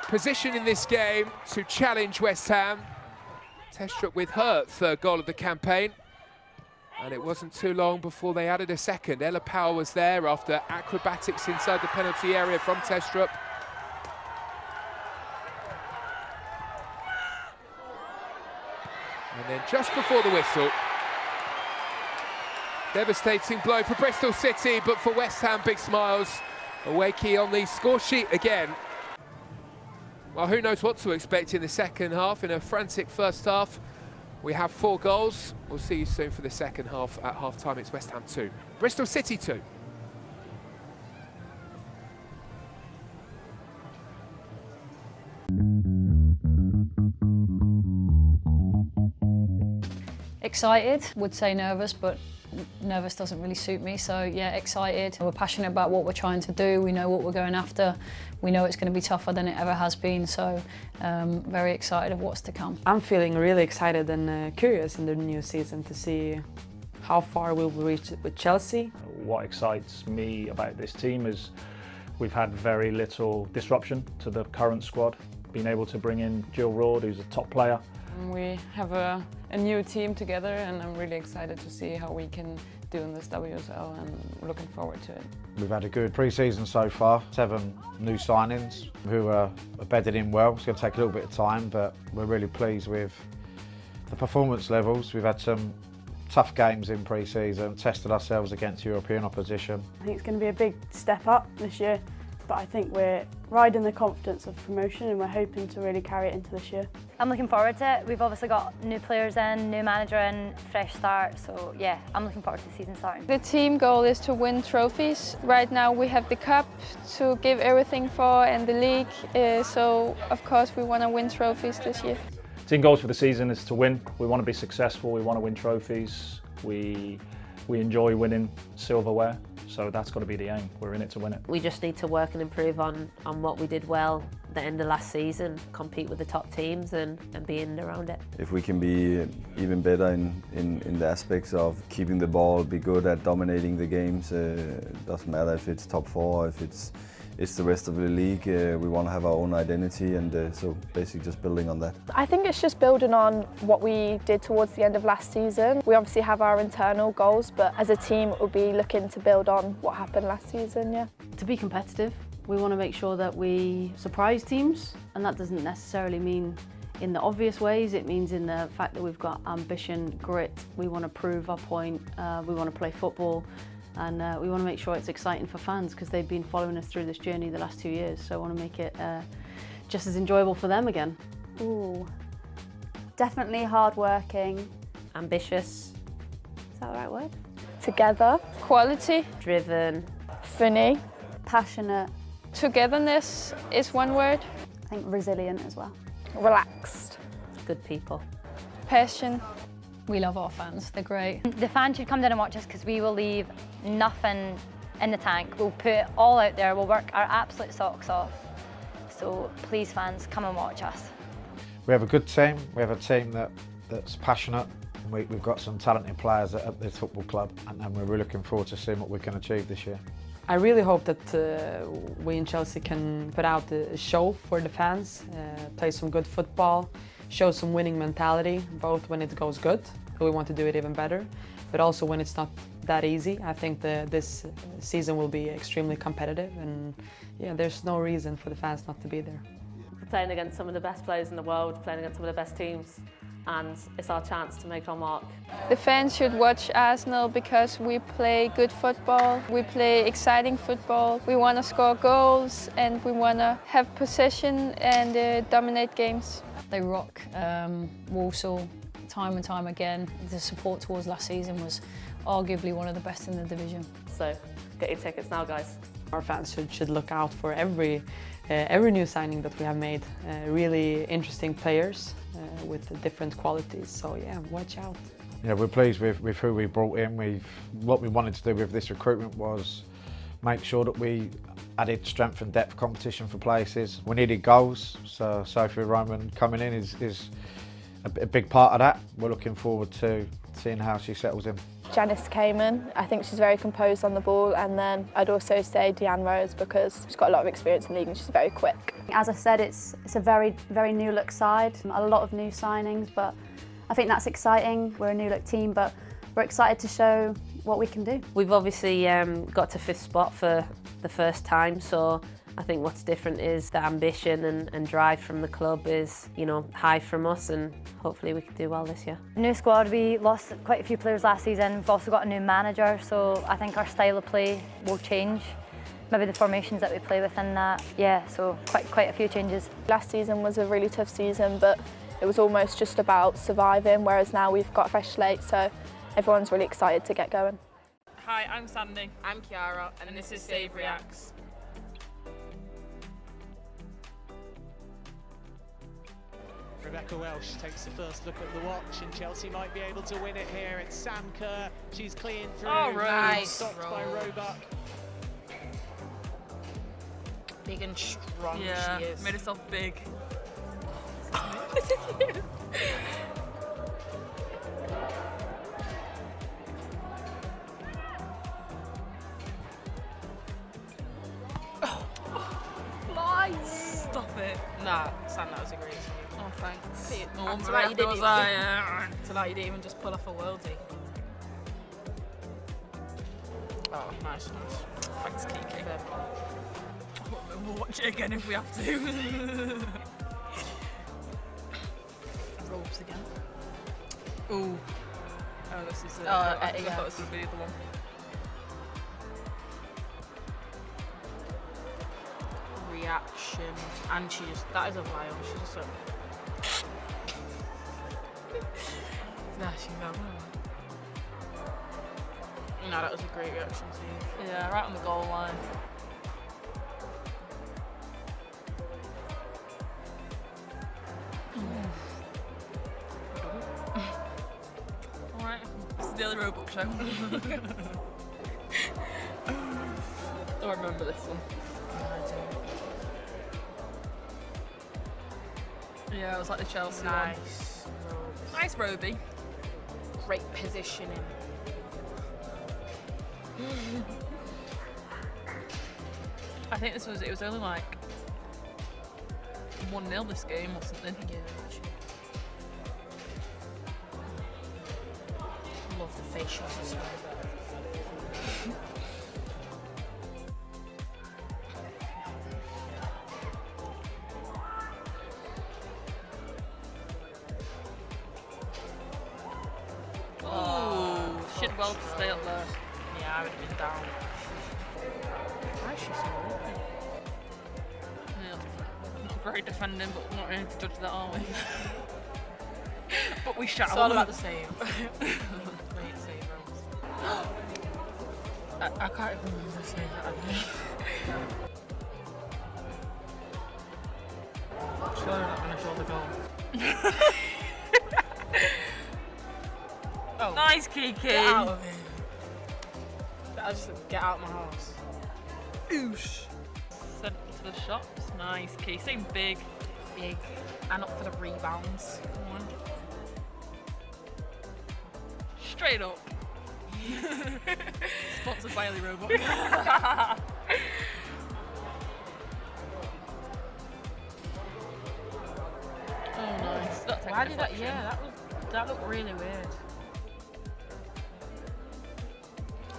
position in this game to challenge West Ham. Testrup with her third goal of the campaign. And it wasn't too long before they added a second. Ella Power was there after acrobatics inside the penalty area from Testrup. And then just before the whistle, devastating blow for Bristol City, but for West Ham, big smiles. Awakey on the score sheet again. Well, who knows what to expect in the second half. In a frantic first half, we have 4 goals. We'll see you soon for the second half. At half-time, it's West Ham 2, Bristol City 2. Excited, would say nervous, but nervous doesn't really suit me, so yeah, excited. We're passionate about what we're trying to do, we know what we're going after, we know it's going to be tougher than it ever has been, so very excited of what's to come. I'm feeling really excited and curious in the new season to see how far we'll reach with Chelsea. What excites me about this team is we've had very little disruption to the current squad. Being able to bring in Jill Roord, who's a top player. We have a new team together, and I'm really excited to see how we can do in this WSL, and looking forward to it. We've had a good pre-season so far, 7 new signings who are bedded in well. It's going to take a little bit of time, but we're really pleased with the performance levels. We've had some tough games in pre-season, tested ourselves against European opposition. I think it's going to be a big step up this year, but I think we're riding the confidence of promotion and we're hoping to really carry it into this year. I'm looking forward to it. We've obviously got new players in, new manager in, fresh start, so yeah, I'm looking forward to the season starting. The team goal is to win trophies. Right now we have the cup to give everything for and the league, so of course we want to win trophies this year. Team goals for the season is to win. We want to be successful, we want to win trophies. We enjoy winning silverware, so that's got to be the aim. We're in it to win it. We just need to work and improve on what we did well at the end of last season, compete with the top teams and be in and around it. If we can be even better in the aspects of keeping the ball, be good at dominating the games, doesn't matter if it's top 4, if it's the rest of the league. We want to have our own identity, and so basically just building on that. I think it's just building on what we did towards the end of last season. We obviously have our internal goals, but as a team we'll be looking to build on what happened last season, yeah. To be competitive, we want to make sure that we surprise teams, and that doesn't necessarily mean in the obvious ways. It means in the fact that we've got ambition, grit, we want to prove our point, we want to play football. And we want to make sure it's exciting for fans because they've been following us through this journey the last 2 years. So I want to make it just as enjoyable for them again. Ooh, definitely hard-working. Ambitious. Is that the right word? Together. Quality. Driven. Funny. Passionate. Togetherness is one word. I think resilient as well. Relaxed. Good people. Passion. We love our fans, they're great. The fans should come down and watch us because we will leave nothing in the tank. We'll put it all out there, we'll work our absolute socks off. So please fans, come and watch us. We have a good team, we have a team that's passionate. We've got some talented players at this football club, and we're really looking forward to seeing what we can achieve this year. I really hope that we in Chelsea can put out a show for the fans, play some good football, show some winning mentality, both when it goes good, we want to do it even better, but also when it's not that easy. I think this season will be extremely competitive, and yeah, there's no reason for the fans not to be there. We're playing against some of the best players in the world, playing against some of the best teams, and it's our chance to make our mark. The fans should watch Arsenal because we play good football, we play exciting football, we want to score goals and we want to have possession and dominate games. They rock Walsall time and time again. The support towards last season was arguably one of the best in the division. So get your tickets now, guys. Our fans should look out for every new signing that we have made. Really interesting players with different qualities. So yeah, watch out. Yeah, we're pleased with who we brought in. What we wanted to do with this recruitment was make sure that we added strength and depth competition for places. We needed goals, so Sophie Roman coming in is a big part of that. We're looking forward to seeing how she settles in. Janice Cayman, I think she's very composed on the ball, and then I'd also say Deanne Rose because she's got a lot of experience in the league and she's very quick. As I said, it's a very new look side, a lot of new signings, but I think that's exciting. We're a new look team, but we're excited to show what we can do. We've obviously got to 5th spot for the first time, so I think what's different is the ambition and drive from the club is, you know, high from us, and hopefully we can do well this year. New squad, we lost quite a few players last season. We've also got a new manager, so I think our style of play will change. Maybe the formations that we play within that. Yeah, so quite a few changes. Last season was a really tough season, but it was almost just about surviving, whereas now we've got a fresh slate, so everyone's really excited to get going. Hi, I'm Sandy. I'm Kiara, and this is Save Reacts. Rebecca Welsh takes the first look at the watch, and Chelsea might be able to win it here. It's Sam Kerr. She's clean through. Oh, nice. Stopped by Roebuck. Big and strong Yeah, she is. made herself big. This is you. Nice! Stop it. Nah, Sam, that was a great save. Oh, thanks. See, No, after Maria, that, you didn't was even, I, after that, you didn't even just pull off a worldie. Oh, nice. Thanks, Kiki. We'll watch it again if we have to. Ropes again. Ooh. Oh, this is it. Oh, I yeah. thought this would be the one. Reaction. And she just, that is a vial. She's just so... Nah, she fell. No, that was a great reaction too. Yeah, right on the goal line. Alright, this is the Daily Roebuck show. Oh, I remember this one. Yeah, it was like the Chelsea one. Nice. Nice Roby. Great positioning. I think it was only like 1-0 this game or something. Yeah, actually. Love the face shots as well. Oh, she did well to stay up there. Yeah, I would have been down. Why is she so open? Yeah, great defending, but we're not really to judge that, are we? But we shall. It's all about the same. Great save, Rose. I can't even remember the save that I made. Surely we're not going to show the goal. Oh. Nice, Kiki. Get out of here. I just get out of my house. Oosh. Sent to the shops. Nice, Kiki. Same big. Big. And up for the rebounds. Come on. Straight up. Sponsored by Ellie Robot. Oh, nice. That's Why did that? Yeah, that looked really weird.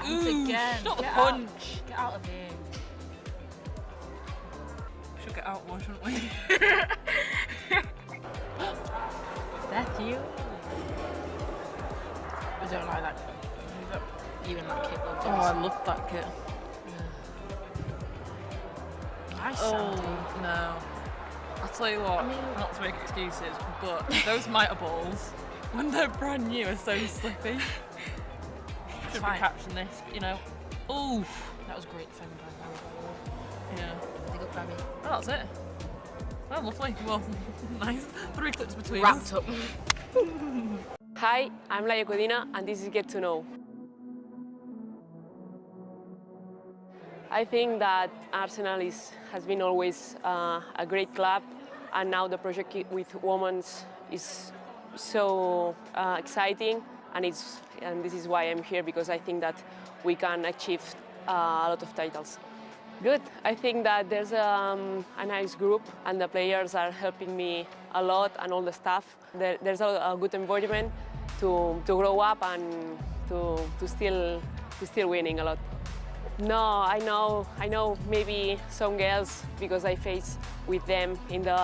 Ooh, again. not the Get punch. Out. Get out of here. Should get out more, shouldn't we? That's you. I don't like that. Even that kit looked Oh, I love that kit. Nice, Oh, Sandy. no. I'll tell you what, not to make excuses, but those mitre balls, when they're brand new, are so slippy. Should be catching this, you know. Ooh. That was great defending by Barry, by the way. Yeah. Big up, Barry. Oh, that's it. Oh, lovely. Well, nice. 3 clips between Wrapped us. up. Hi, I'm Laia Codina, and this is Get to Know. I think that Arsenal has been always a great club, and now the project with women is so exciting, and this is why I'm here, because I think that we can achieve a lot of titles. Good. I think that there's a nice group, and the players are helping me a lot, and all the staff. There's a good environment to grow up and to still winning a lot. No, I know maybe some girls, because I faced with them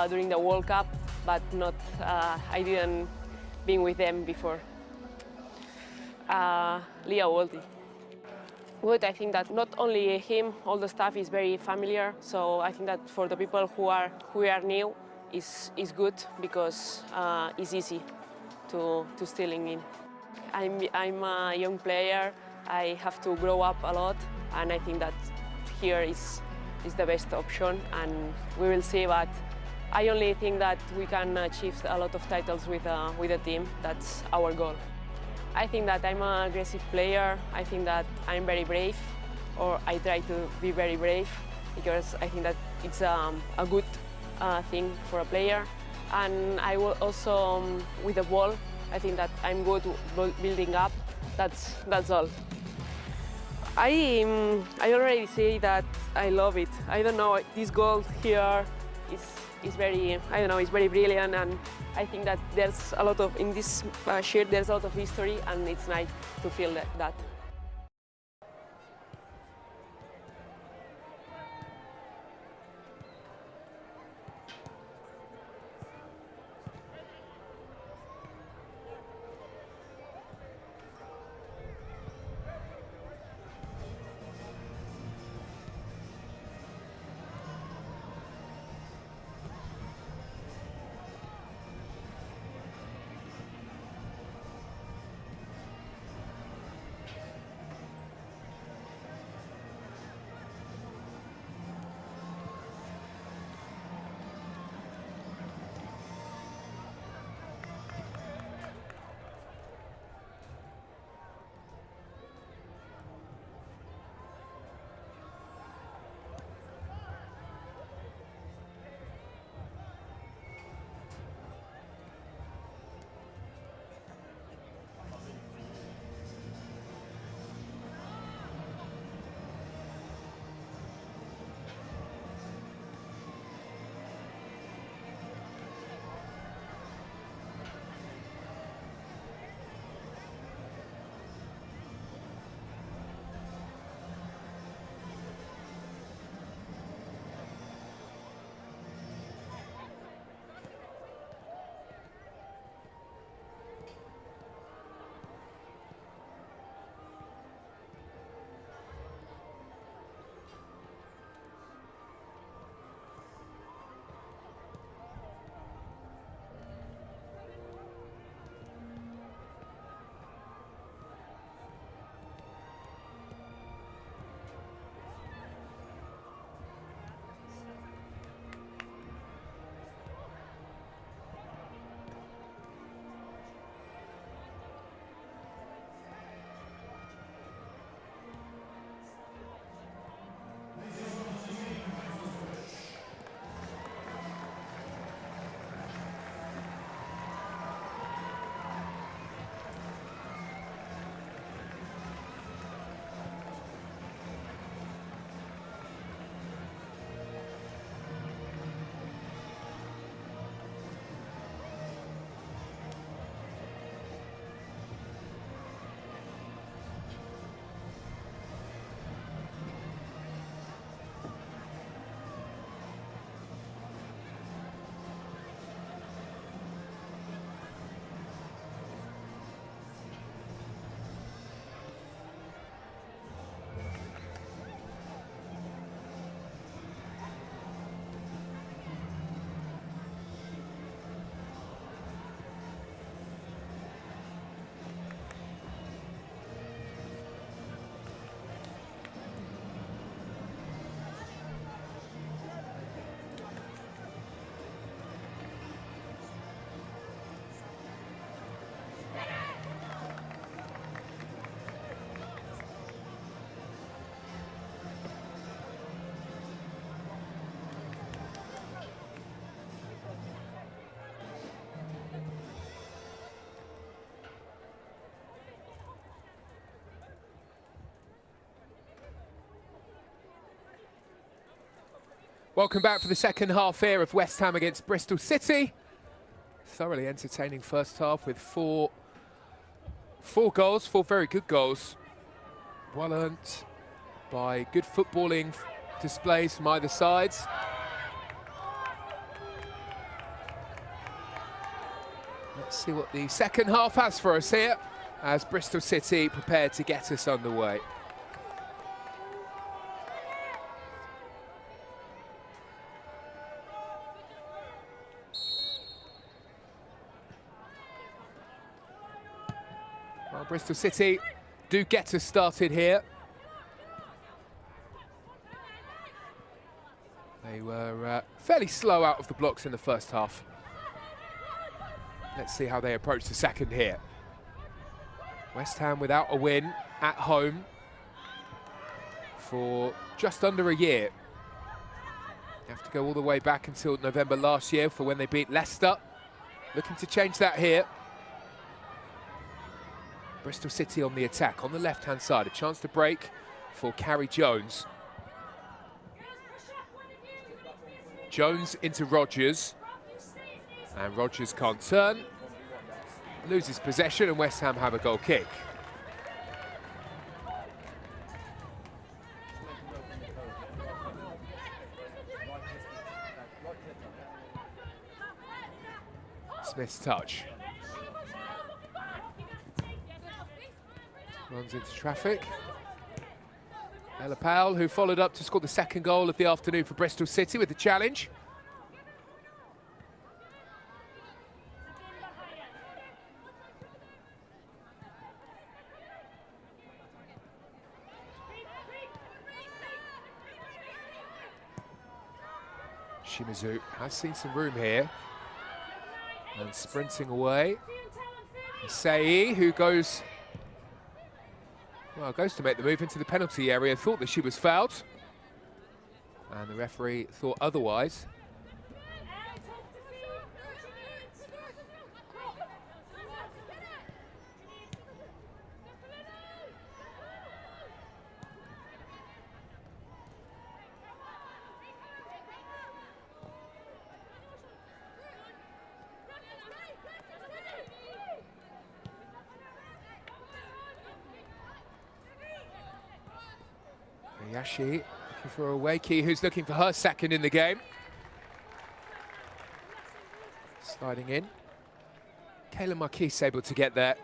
during the World Cup, but not. I didn't been with them before. Leah Walty. Good. I think that not only him, all the staff is very familiar. So I think that for the people who are new, is good, because it's easy to stealing in. I'm a young player. I have to grow up a lot, and I think that here is the best option, and we will see. But I only think that we can achieve a lot of titles with the team. That's our goal. I think that I'm an aggressive player. I think that I'm very brave, or I try to be very brave, because I think that it's a good thing for a player. And I will also, with the ball, I think that I'm good building up. That's all. I already say that I love it. I don't know, this goal here is very, I don't know, it's very brilliant, and I think that there's a lot of, in this shirt, there's a lot of history, and it's nice to feel that. Welcome back for the second half here of West Ham against Bristol City. Thoroughly entertaining first half with four goals, four very good goals. Well earned by good footballing displays from either sides. Let's see what the second half has for us here as Bristol City prepare to get us underway. Well, Bristol City do get us started here. They were fairly slow out of the blocks in the first half. Let's see how they approach the second here. West Ham without a win at home for just under a year. You have to go all the way back until November last year for when they beat Leicester. Looking to change that here. Bristol City on the attack, on the left-hand side. A chance to break for Carrie Jones. Jones into Rodgers. And Rodgers can't turn. Loses possession and West Ham have a goal kick. Smith's touch. Runs into traffic. Ella Powell, who followed up to score the second goal of the afternoon for Bristol City with the challenge. Shimizu has seen some room here. And sprinting away. Sei, who goes to make the move into the penalty area, thought that she was fouled. And the referee thought otherwise. Yashi looking for Aweki, who's looking for her second in the game. Sliding in. Kayla Marquis able to get there.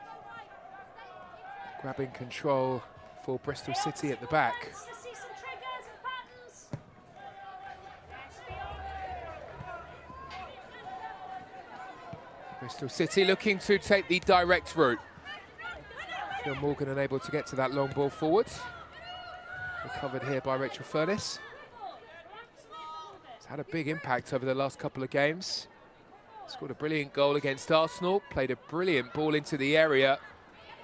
Grabbing control for Bristol City at the back. Bristol City looking to take the direct route. Phil Morgan unable to get to that long ball forward. Recovered here by Rachel Furness. It's had a big impact over the last couple of games. Scored a brilliant goal against Arsenal. Played a brilliant ball into the area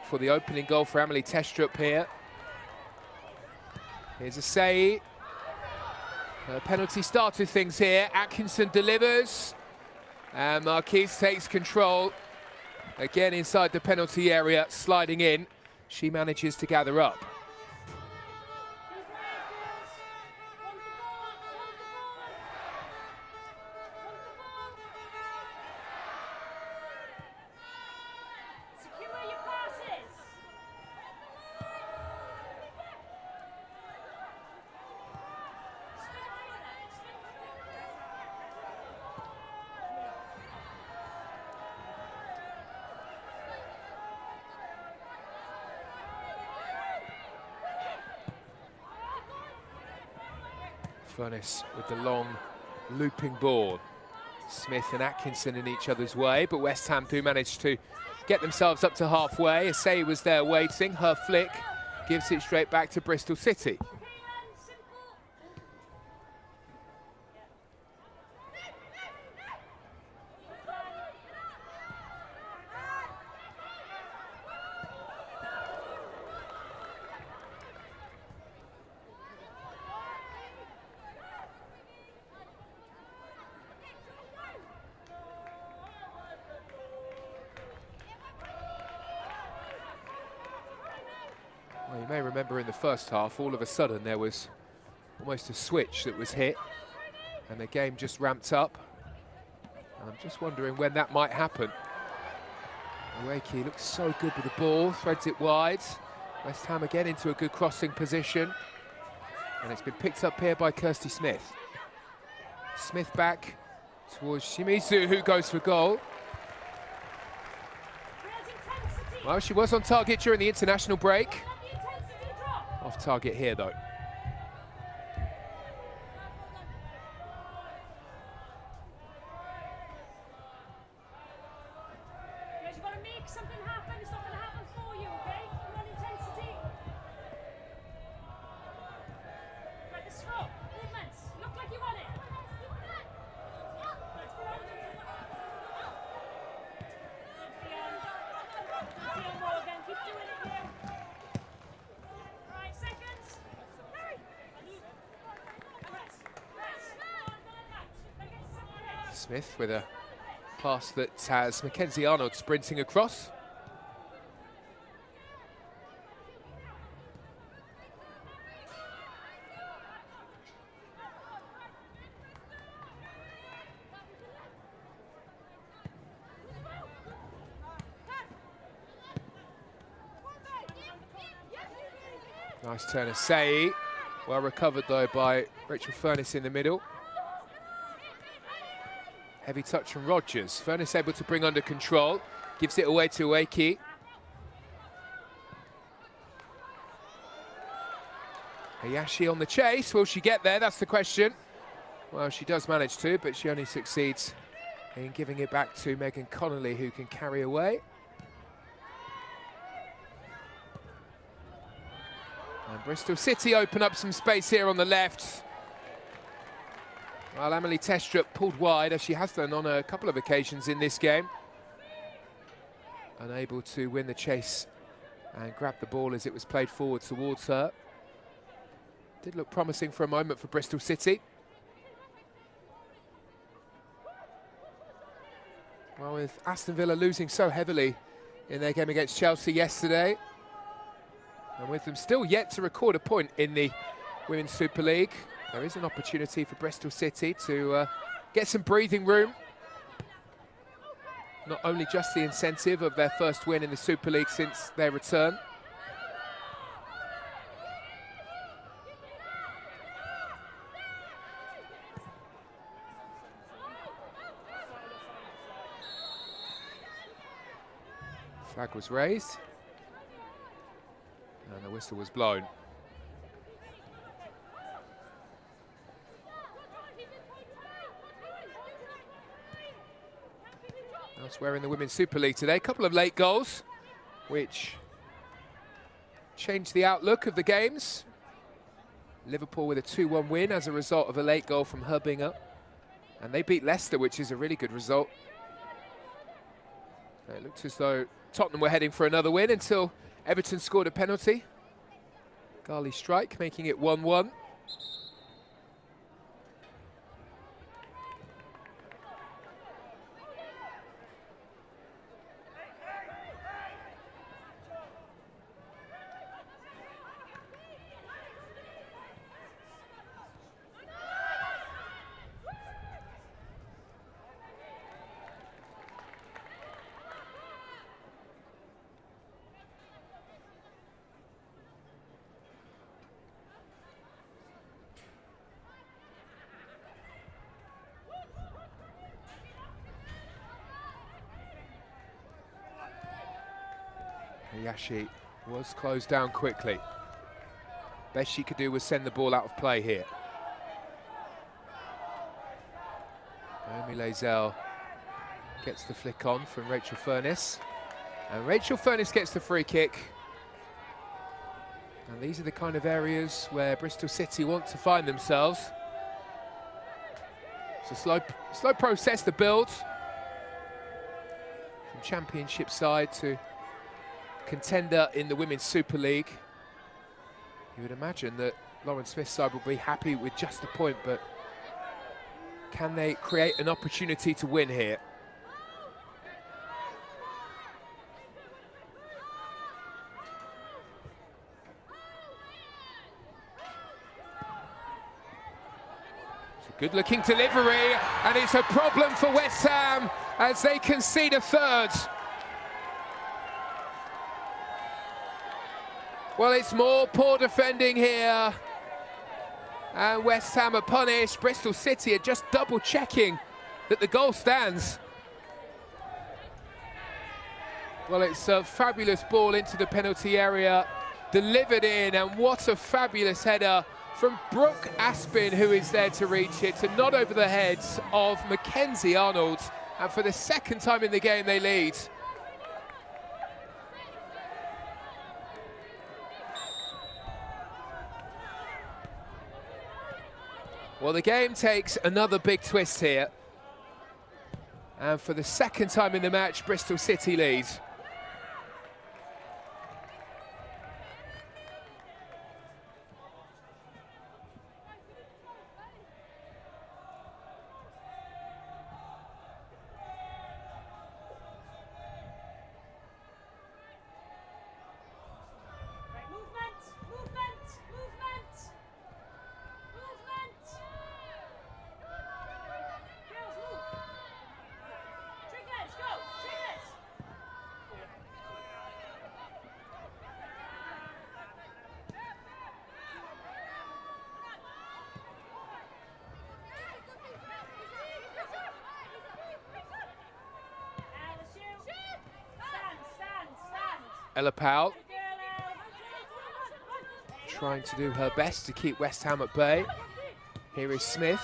for the opening goal for Amelie Testrup here. Here's a Sei. Penalty started things here. Atkinson delivers. And Marquis takes control. Again inside the penalty area, sliding in. She manages to gather up. Furness with the long looping ball. Smith and Atkinson in each other's way, but West Ham do manage to get themselves up to halfway. Asay was there waiting. Her flick gives it straight back to Bristol City. Well, you may remember in the first half, all of a sudden there was almost a switch that was hit. And the game just ramped up. And I'm just wondering when that might happen. Ueki looks so good with the ball, threads it wide. West Ham again into a good crossing position. And it's been picked up here by Kirsty Smith. Smith back towards Shimizu, who goes for goal. Well, she was on target during the international break. Off target here, though. You've got to make something happen. It's not going to happen for you, okay? Come on, intensity. Right, the stroke, movements. Look like you want it. Keep doing it here. Right, seconds. Smith with a pass that has Mackenzie Arnold sprinting across. Nice turn of Sei. Well recovered though by Rachel Furness in the middle. Heavy touch from Rogers. Furness able to bring under control. Gives it away to Ueki. Hayashi on the chase. Will she get there? That's the question. Well, she does manage to, but she only succeeds in giving it back to Megan Connolly, who can carry away. And Bristol City open up some space here on the left. Well, Emily Testrup pulled wide, as she has done on a couple of occasions in this game. Unable to win the chase and grab the ball as it was played forward towards her. Did look promising for a moment for Bristol City. Well, with Aston Villa losing so heavily in their game against Chelsea yesterday, and with them still yet to record a point in the Women's Super League, there is an opportunity for Bristol City to get some breathing room. Not only just the incentive of their first win in the Super League since their return. Flag was raised. And the whistle was blown. Elsewhere in the Women's Super League today, a couple of late goals, which changed the outlook of the games. Liverpool with a 2-1 win as a result of a late goal from Herbinger. And they beat Leicester, which is a really good result. It looked as though Tottenham were heading for another win until Everton scored a penalty. Ghali strike, making it 1-1. Hayashi was closed down quickly. Best she could do was send the ball out of play here. Naomi Lazelle gets the flick on from Rachel Furness. And Rachel Furness gets the free kick. And these are the kind of areas where Bristol City want to find themselves. It's a slow process, the build. From Championship side to contender in the Women's Super League. You would imagine that Lauren Smith's side will be happy with just a point, but can they create an opportunity to win here? Good looking delivery, and it's a problem for West Ham as they concede a third. Well, it's more poor defending here. And West Ham are punished. Bristol City are just double checking that the goal stands. Well, it's a fabulous ball into the penalty area, delivered in, and what a fabulous header from Brooke Aspin, who is there to reach it, to nod over the heads of Mackenzie Arnold. And for the second time in the game, they lead. Well, the game takes another big twist here. And for the second time in the match, Bristol City lead. Ella Powell trying to do her best to keep West Ham at bay. Here is Smith.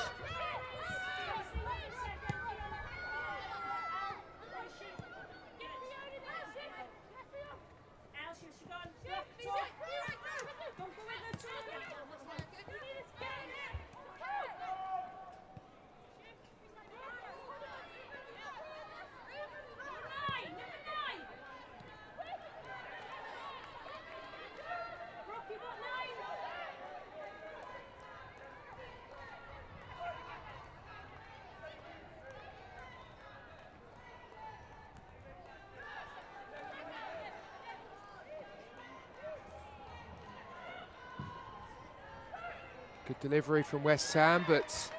Good delivery from West Ham, but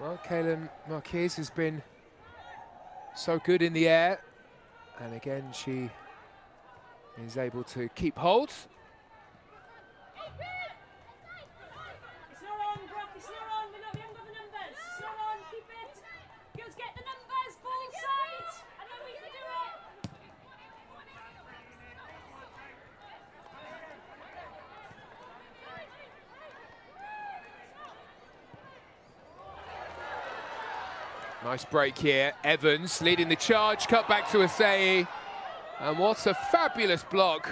well, Kaylin Marquez has been so good in the air, and again she is able to keep hold. It's not on, Brock, it's not on, we haven't got the numbers. It's not on, keep it. Girls, get the numbers, ball side. I know we can do it. Nice break here. Evans leading the charge, cut back to Asai. And what a fabulous block.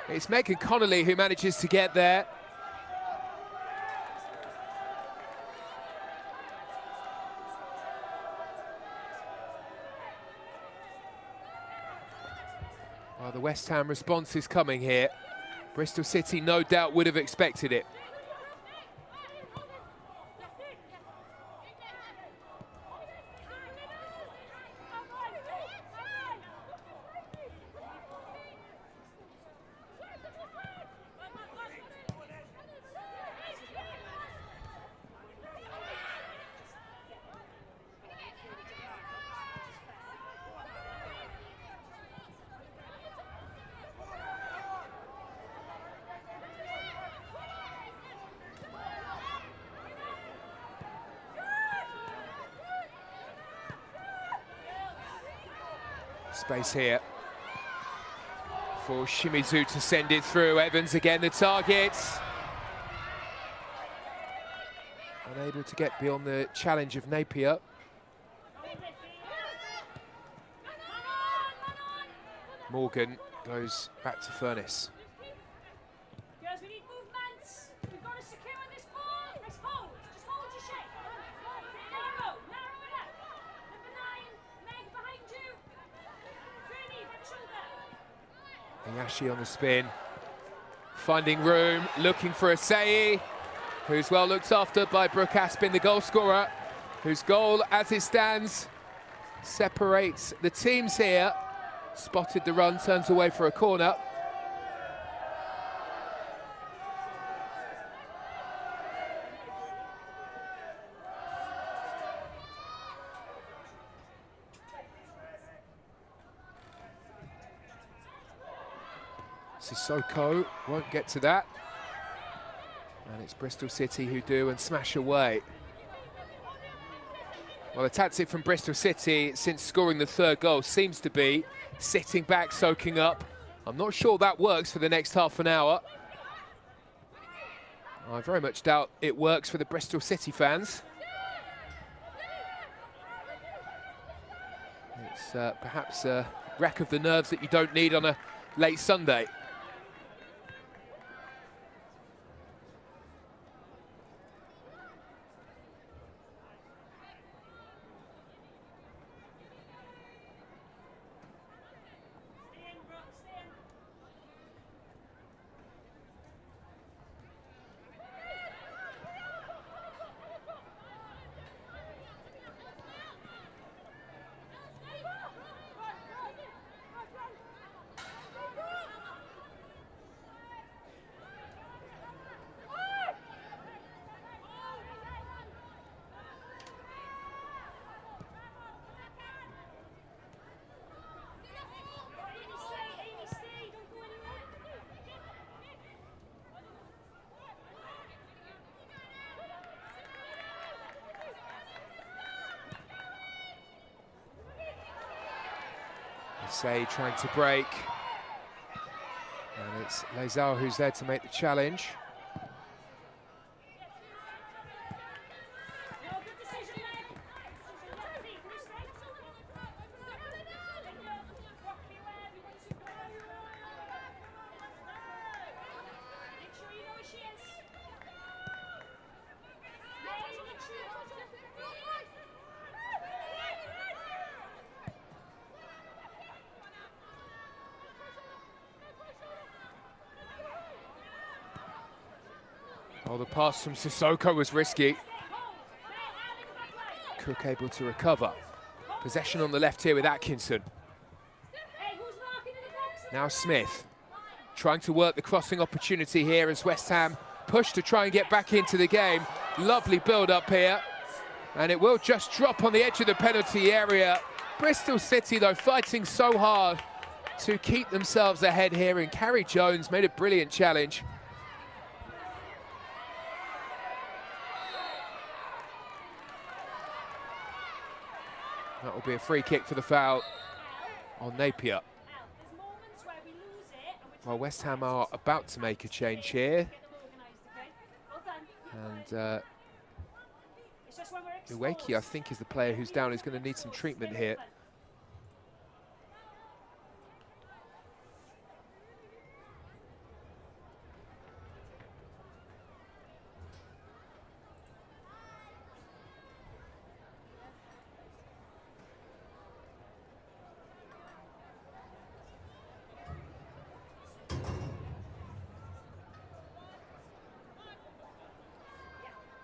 It's Megan Connolly who manages to get there. Well, the West Ham response is coming here. Bristol City no doubt would have expected it. Space here for Shimizu to send it through. Evans again the target. Unable to get beyond the challenge of Napier. Morgan goes back to Furness. Girls, we need movements. We've got to secure this ball. Let's hold. Just hold your shape. Narrow it up. Number 9, Meg behind you. Fernie, back shoulder. Hayashi on the spin. Finding room, looking for Asai, who's well looked after by Brooke Aspin, the goal scorer, whose goal, as it stands, separates the teams here. Spotted the run, turns away for a corner. Sissoko won't get to that. And it's Bristol City who do and smash away. Well, the tactic from Bristol City since scoring the third goal seems to be sitting back, soaking up. I'm not sure that works for the next half an hour. I very much doubt it works for the Bristol City fans. It's perhaps a wreck of the nerves that you don't need on a late Sunday. Say trying to break, and it's Lazao who's there to make the challenge. Oh, the pass from Sissoko was risky. Cook able to recover. Possession on the left here with Atkinson. Now Smith trying to work the crossing opportunity here as West Ham push to try and get back into the game. Lovely build up here. And it will just drop on the edge of the penalty area. Bristol City, though, fighting so hard to keep themselves ahead here. And Carrie Jones made a brilliant challenge. That will be a free kick for the foul on Napier. Well, West Ham are about to make a change here. And Uweki, I think, is the player who's down, who's going to need some treatment here.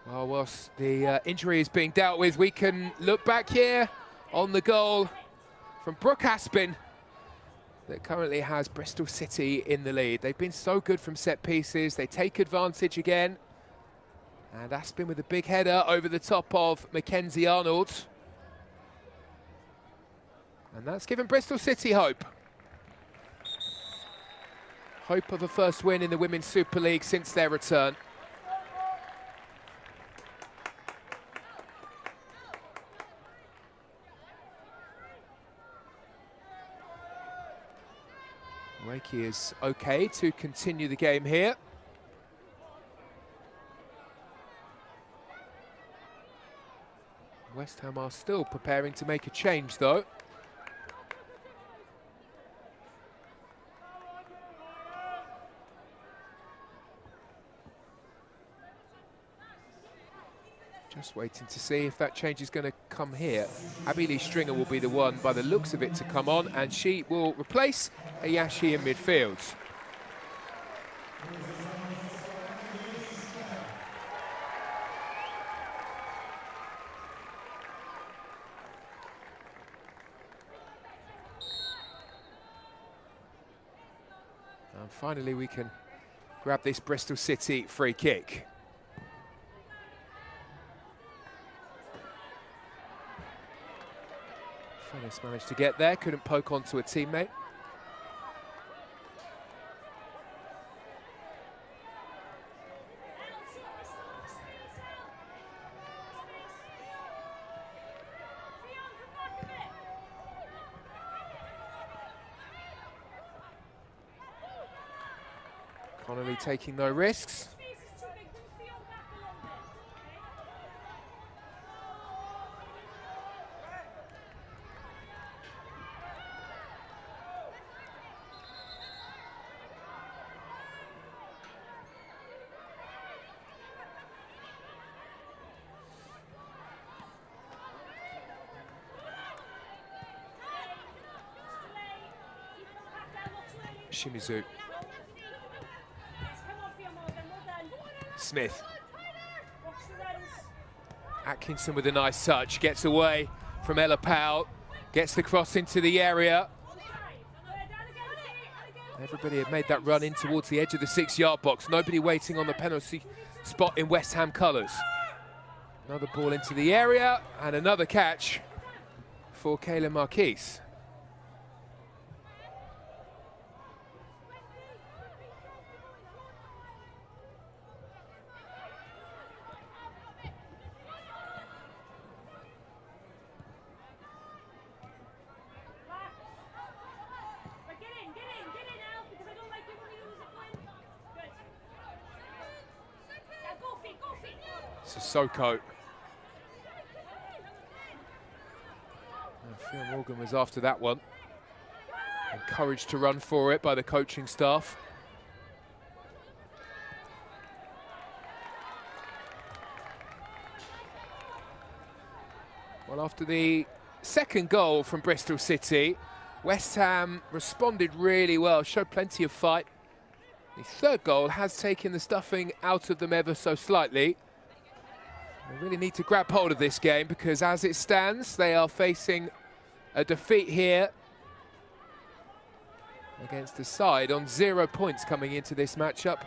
Well, whilst the injury is being dealt with, we can look back here on the goal from Brooke Aspin that currently has Bristol City in the lead. They've been so good from set pieces. They take advantage again. And Aspin with a big header over the top of Mackenzie Arnold. And that's given Bristol City hope. Hope of a first win in the Women's Super League since their return. Wakey is okay to continue the game here. West Ham are still preparing to make a change, though. Just waiting to see if that change is going to come here. Abby Lee Stringer will be the one, by the looks of it, to come on, and she will replace Ayashi in midfield. And finally we can grab this Bristol City free kick. Fennis managed to get there, couldn't poke onto a teammate. Connolly taking no risks. Shimizu. Smith. Atkinson with a nice touch, gets away from Ella Powell, gets the cross into the area. Everybody had made that run in towards the edge of the 6-yard box. Nobody waiting on the penalty spot in West Ham colours. Another ball into the area and another catch for Kayla Marquise. Sissoko. And Phil Morgan was after that one. Encouraged to run for it by the coaching staff. Well, after the second goal from Bristol City, West Ham responded really well, showed plenty of fight. The third goal has taken the stuffing out of them ever so slightly. They really need to grab hold of this game because as it stands, they are facing a defeat here against the side on 0 points coming into this matchup.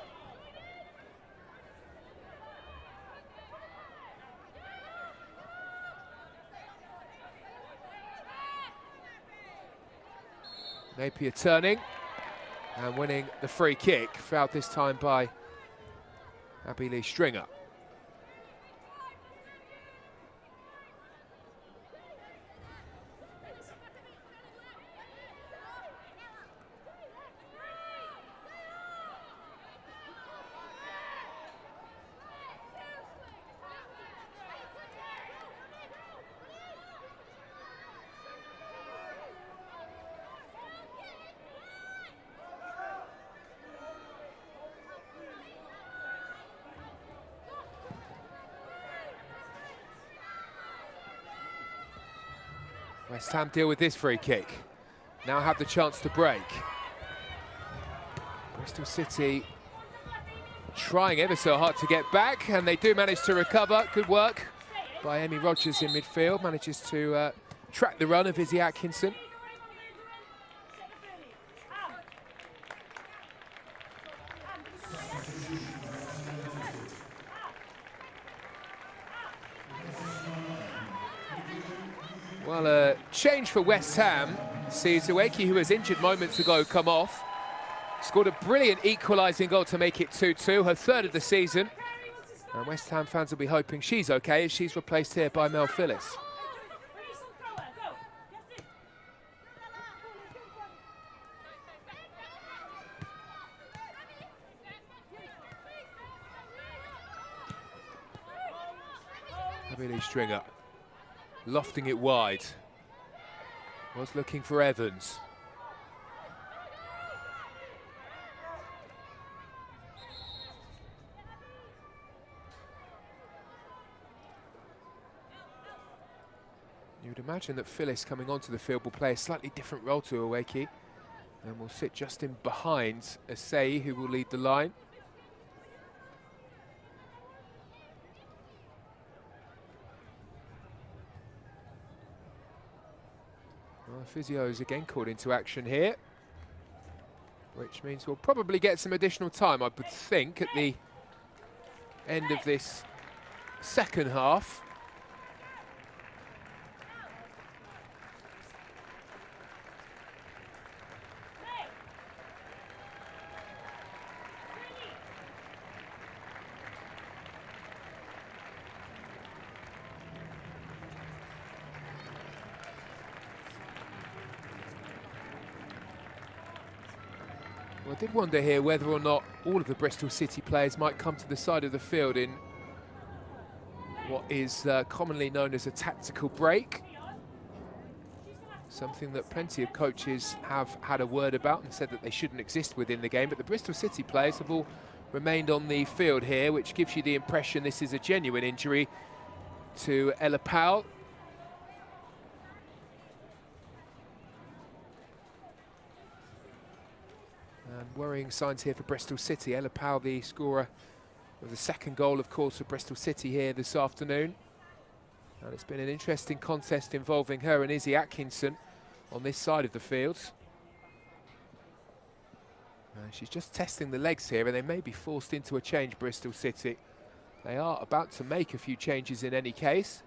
Napier turning and winning the free kick, fouled this time by Abby Lee Stringer. West Ham deal with this free kick. Now have the chance to break. Bristol City trying ever so hard to get back, and they do manage to recover. Good work by Amy Rogers in midfield. Manages to track the run of Izzy Atkinson. Well, a change for West Ham. Sees Ueki, who was injured moments ago, come off. Scored a brilliant equalising goal to make it 2-2, her third of the season. And West Ham fans will be hoping she's okay as she's replaced here by Mel Phillis. Abby Lee Stringer. Lofting it wide. Was looking for Evans. You'd imagine that Phyllis coming onto the field will play a slightly different role to Ueki and will sit just in behind Asei, who will lead the line. Well, Physio's again called into action here, which means we'll probably get some additional time, I would think, at the end of this second half. Well, I did wonder here whether or not all of the Bristol City players might come to the side of the field in what is commonly known as a tactical break. Something that plenty of coaches have had a word about and said that they shouldn't exist within the game, but the Bristol City players have all remained on the field here, which gives you the impression this is a genuine injury to Ella Powell. And worrying signs here for Bristol City. Ella Powell, the scorer of the second goal, of course, for Bristol City here this afternoon. And it's been an interesting contest involving her and Izzy Atkinson on this side of the field. She's just testing the legs here, and they may be forced into a change, Bristol City. They are about to make a few changes in any case.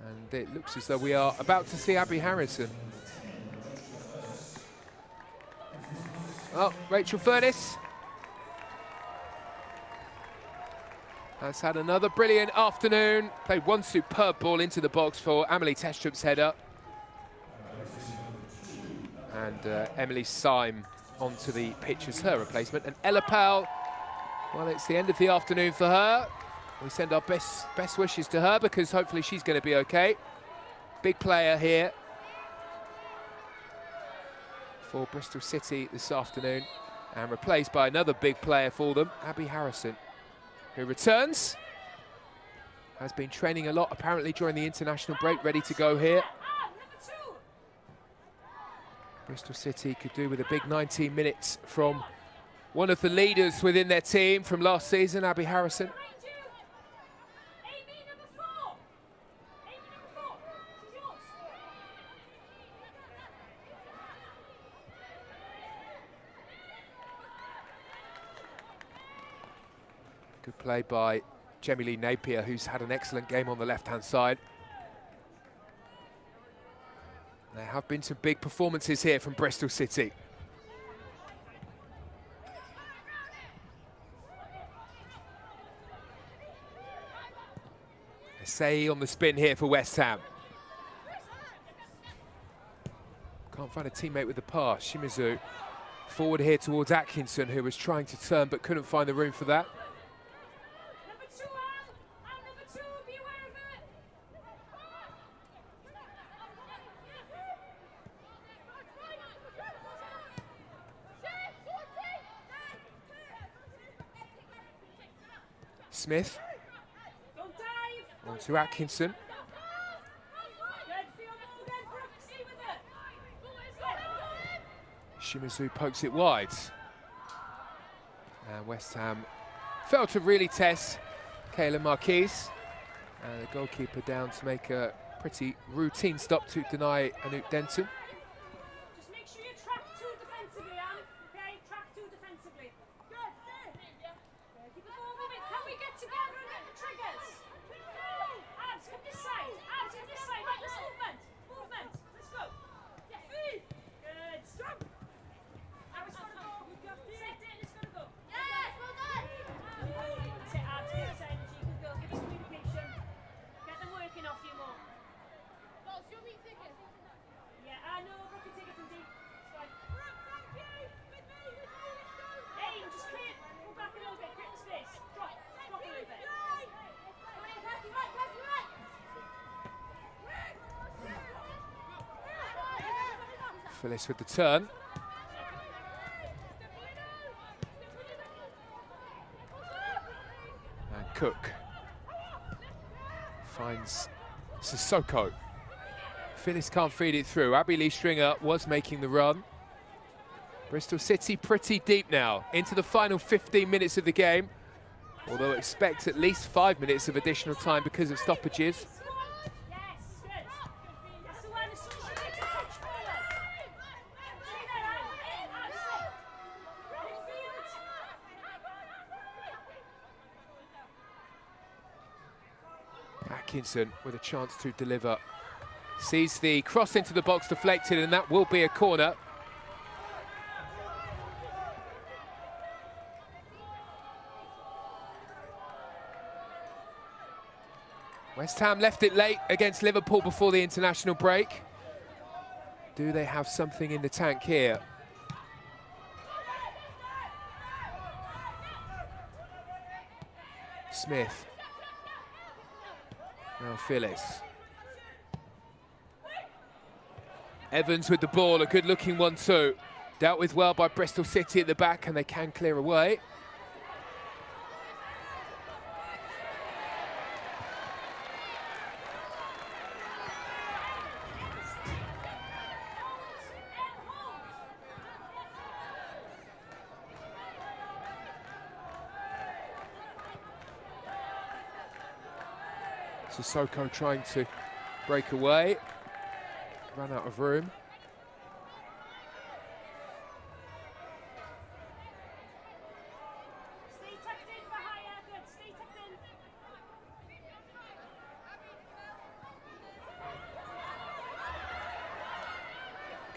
And it looks as though we are about to see Abby Harrison. Oh, Rachel Furness has had another brilliant afternoon. Played one superb ball into the box for Amelie Testrup's header. And Emily Syme onto the pitch as her replacement. And Ella Powell, well, it's the end of the afternoon for her. We send our best wishes to her because hopefully she's going to be okay. Big player here for Bristol City this afternoon, and replaced by another big player for them, Abby Harrison, who returns. Has been training a lot apparently during the international break, ready to go here. Bristol City could do with a big 19 minutes from one of the leaders within their team from last season, Abby Harrison. Good play by Jamie Lee Napier, who's had an excellent game on the left-hand side. There have been some big performances here from Bristol City. Essay on the spin here for West Ham. Can't find a teammate with the pass. Shimizu forward here towards Atkinson, who was trying to turn but couldn't find the room for that. Smith on to Atkinson. Shimizu pokes it wide. And West Ham failed to really test Kayla Marquise. And the goalkeeper down to make a pretty routine stop to deny Anouk Denton. Just make sure you track two defensively, Anne. Okay, track two defensively. Good. Keep the ball moving. Can we get together and get the triggers? Abs, come this side. Abs, come this side. Right, let's movement. Let's go. Good. Now it's gonna go. Set it, it's gonna go. Yes, well done. That's it, Abs. Give us energy. Good girl. Give us communication. Get them working off you more. Yeah, I know. Brooke can take it from deep. It's fine. Thank you. With me. Let's go. Aim, just clear. Go back a little bit. Grip the space. Drop a little bit. Come on in, pass me right. Phyllis with the turn. And Cook finds Sissoko. Phyllis can't feed it through. Abby Lee Stringer was making the run. Bristol City pretty deep now into the final 15 minutes of the game, although expect at least 5 minutes of additional time because of stoppages. Atkinson with a chance to deliver. Sees the cross into the box deflected, and that will be a corner. West Ham left it late against Liverpool before the international break. Do they have something in the tank here? Smith. Now Phyllis. Evans with the ball, a good-looking one too. Dealt with well by Bristol City at the back, and they can clear away. Sissoko trying to break away. Ran out of room.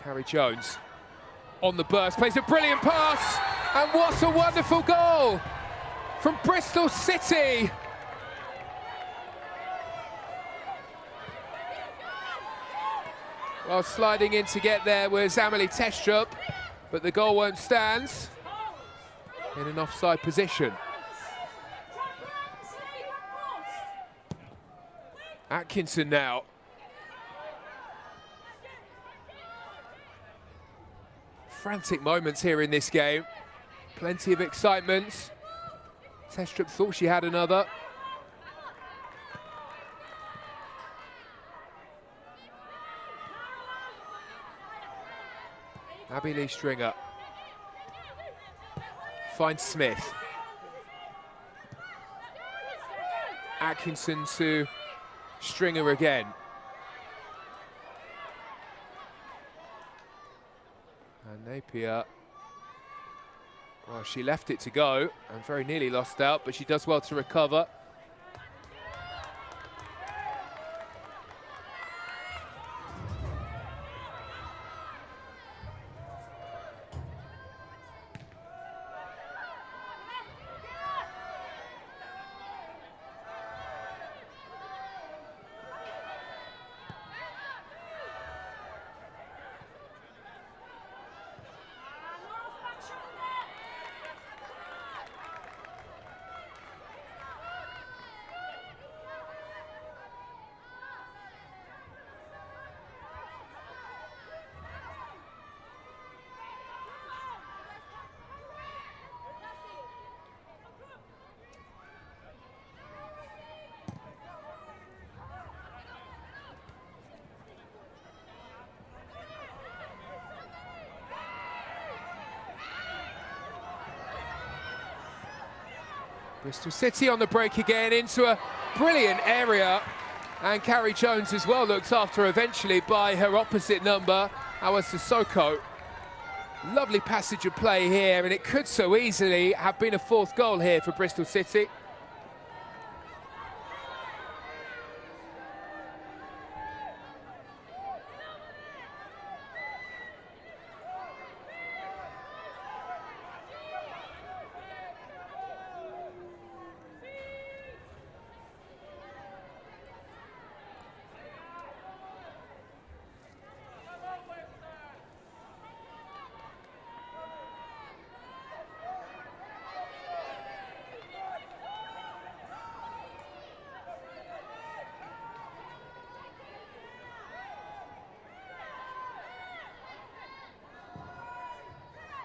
Carrie Jones on the burst, plays a brilliant pass, and what a wonderful goal from Bristol City. Well, sliding in to get there was Amelie Testrup, but the goal won't stand in an offside position. Atkinson now. Frantic moments here in this game. Plenty of excitement. Testrup thought she had another. Abby Lee Stringer finds Smith. Atkinson to Stringer again. And Napier, well, she left it to go and very nearly lost out, but she does well to recover. Bristol City on the break again into a brilliant area, and Carrie Jones as well looked after eventually by her opposite number, Awa Sissoko. Lovely passage of play here, and it could so easily have been a fourth goal here for Bristol City.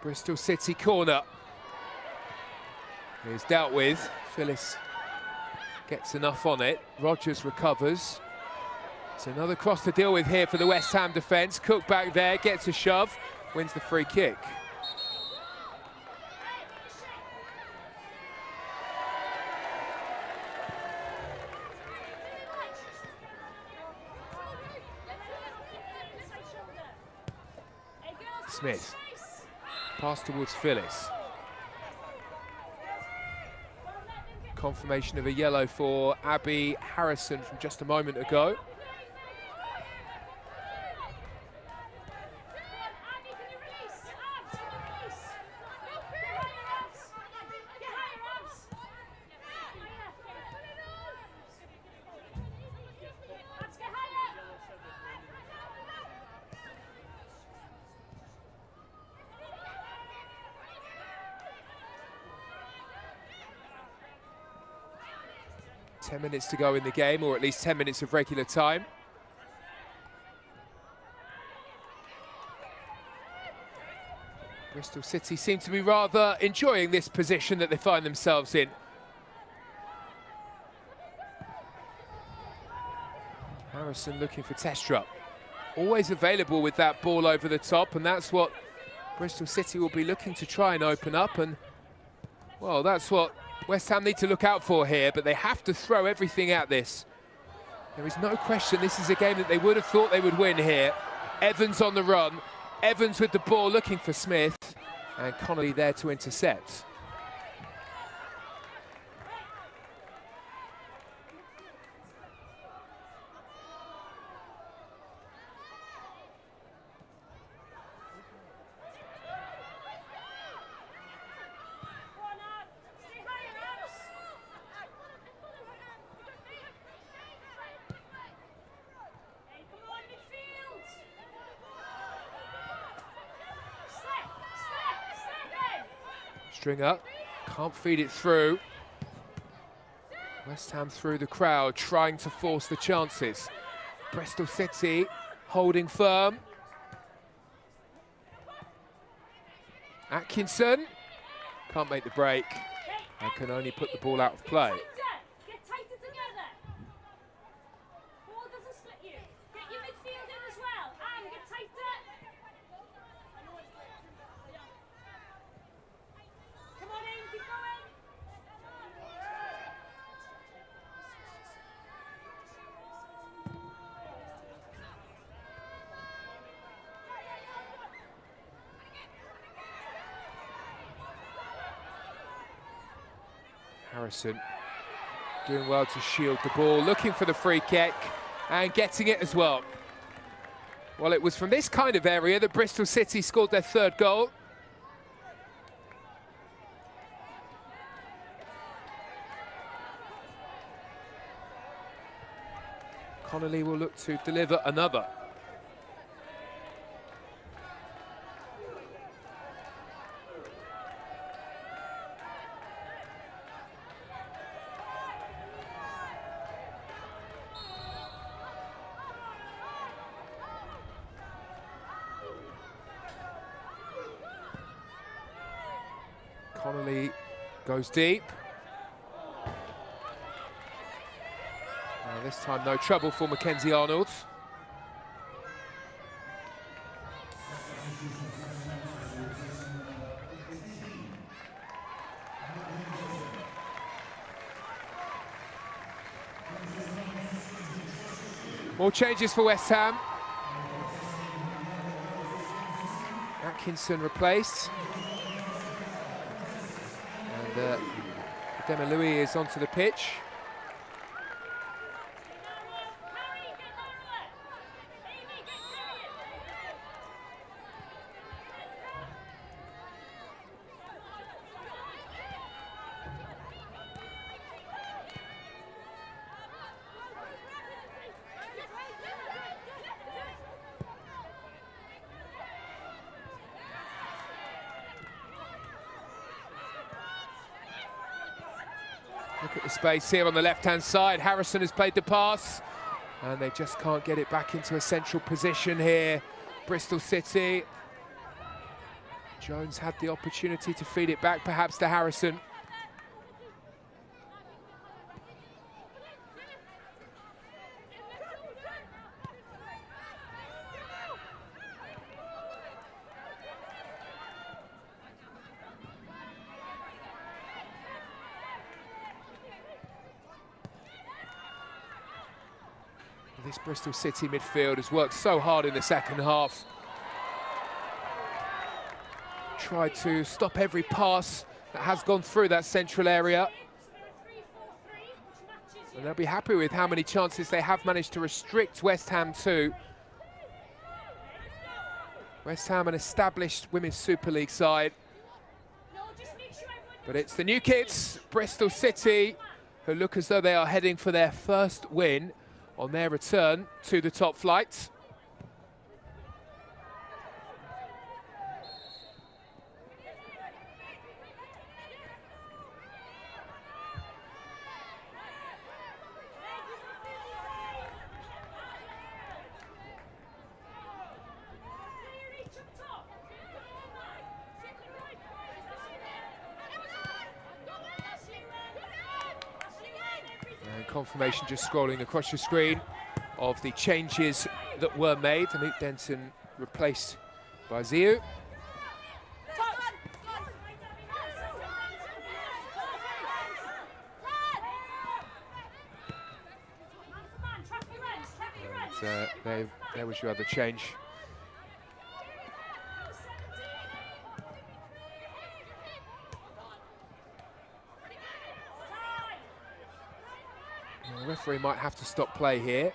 Bristol City corner is dealt with. Phyllis gets enough on it. Rogers recovers. It's another cross to deal with here for the West Ham defence. Cook back there, gets a shove, wins the free kick. Smith. Pass towards Phyllis. Confirmation of a yellow for Abby Harrison from just a moment ago. 10 minutes to go in the game, or at least 10 minutes of regular time. Bristol City seem to be rather enjoying this position that they find themselves in. Harrison looking for Testrup. Always available with that ball over the top, and that's what Bristol City will be looking to try and open up. And, well, that's what West Ham need to look out for here, but they have to throw everything at this. There is no question this is a game that they would have thought they would win here. Evans on the run. Evans with the ball looking for Smith, and Connolly there to intercept. Stringer can't feed it through. West Ham through the crowd, trying to force the chances. Bristol City holding firm. Atkinson can't make the break and can only put the ball out of play. Get tighter together. Ball doesn't split you. Get your midfield in as well. And get tighter. Come on in, keep going. Harrison doing well to shield the ball, looking for the free kick and getting it as well. Well, it was from this kind of area that Bristol City scored their third goal. Connolly will look to deliver another. Connolly goes deep. This time no trouble for Mackenzie Arnold. More changes for West Ham. Atkinson replaced. And Demelui is onto the pitch. Look at the space here on the left-hand side. Harrison has played the pass, and they just can't get it back into a central position here. Bristol City. Jones had the opportunity to feed it back, perhaps to Harrison. This Bristol City midfield has worked so hard in the second half. Tried to stop every pass that has gone through that central area. And they'll be happy with how many chances they have managed to restrict West Ham to. West Ham, an established Women's Super League side. But it's the new kids, Bristol City, who look as though they are heading for their first win on their return to the top flight. confirmation just scrolling across your screen of the changes that were made. Anouk Denton replaced by Ziu. And there was your other change. The referee might have to stop play here.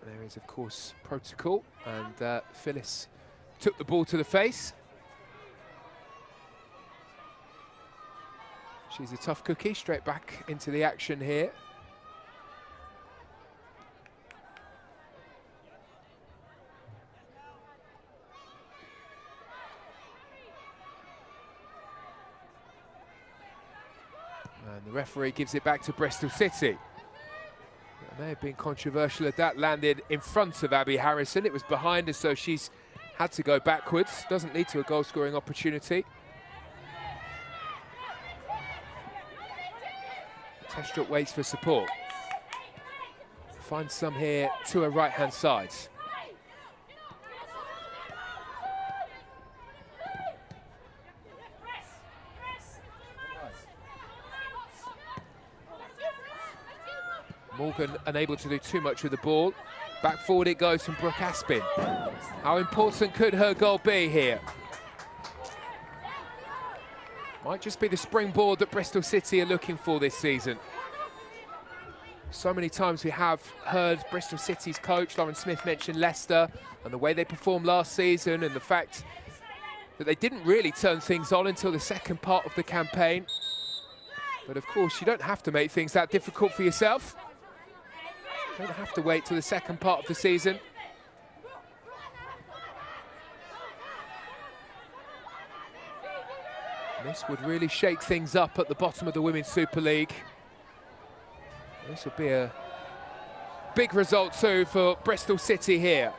There is, of course, protocol, and Phyllis took the ball to the face. She's a tough cookie, straight back into the action here. And the referee gives it back to Bristol City. It may have been controversial that that landed in front of Abby Harrison. It was behind her, so she's had to go backwards. Doesn't lead to a goal-scoring opportunity. Testrup waits for support. Finds some here to her right-hand side. Morgan unable to do too much with the ball. Back forward it goes from Brooke Aspin. How important could her goal be here? Might just be the springboard that Bristol City are looking for this season. So many times we have heard Bristol City's coach, Lauren Smith, mention Leicester and the way they performed last season and the fact that they didn't really turn things on until the second part of the campaign. But of course, you don't have to make things that difficult for yourself. You don't have to wait till the second part of the season. This would really shake things up at the bottom of the Women's Super League. This would be a big result too for Bristol City here,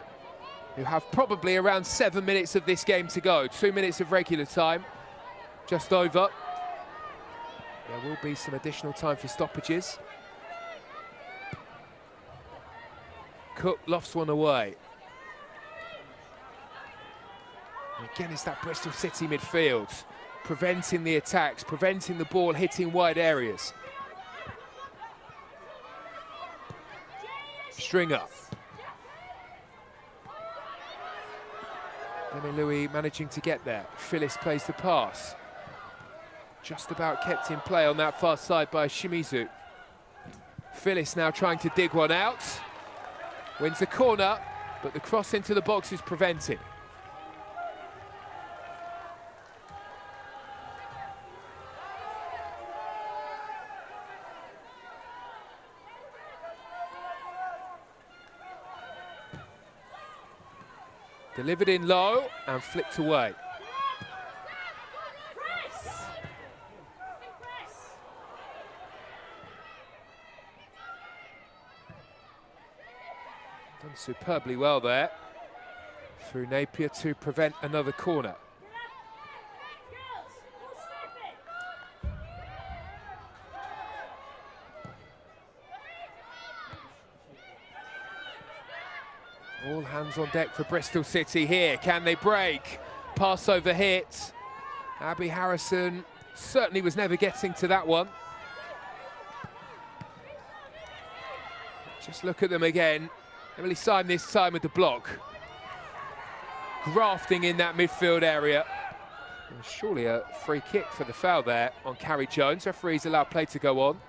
who have probably around 7 minutes of this game to go. 2 minutes of regular time, just over. There will be some additional time for stoppages. Cook lofts one away. And again, it's that Bristol City midfield, preventing the attacks, preventing the ball hitting wide areas. Stringer. Demi Louis managing to get there. Phyllis plays the pass. Just about kept in play on that far side by Shimizu. Phyllis now trying to dig one out. Wins the corner, but the cross into the box is prevented. Delivered in low and flicked away. Done superbly well there through Napier to prevent another corner. All hands on deck for Bristol City here. Can they break? Pass over hit. Abby Harrison certainly was never getting to that one. Just look at them again. Emily Syme this time with the block. Grafting in that midfield area. And surely a free kick for the foul there on Carrie Jones. Referees allow play to go on.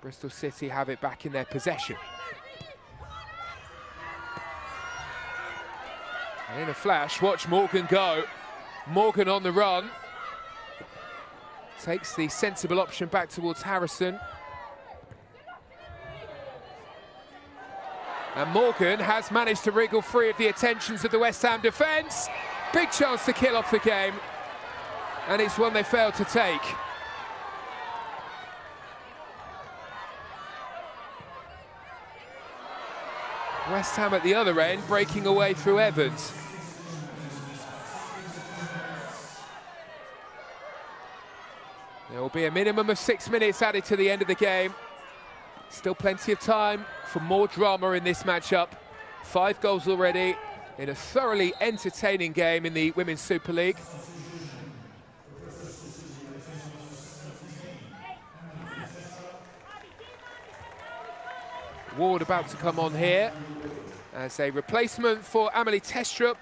Bristol City have it back in their possession. And in a flash, watch Morgan go. Morgan on the run. Takes the sensible option back towards Harrison. And Morgan has managed to wriggle free of the attentions of the West Ham defence. Big chance to kill off the game. And it's one they failed to take. West Ham at the other end, breaking away through Evans. There will be a minimum of 6 minutes added to the end of the game. Still plenty of time for more drama in this matchup. 5 goals already in a thoroughly entertaining game in the Women's Super League. Ward about to come on here as a replacement for Amelie Testrup.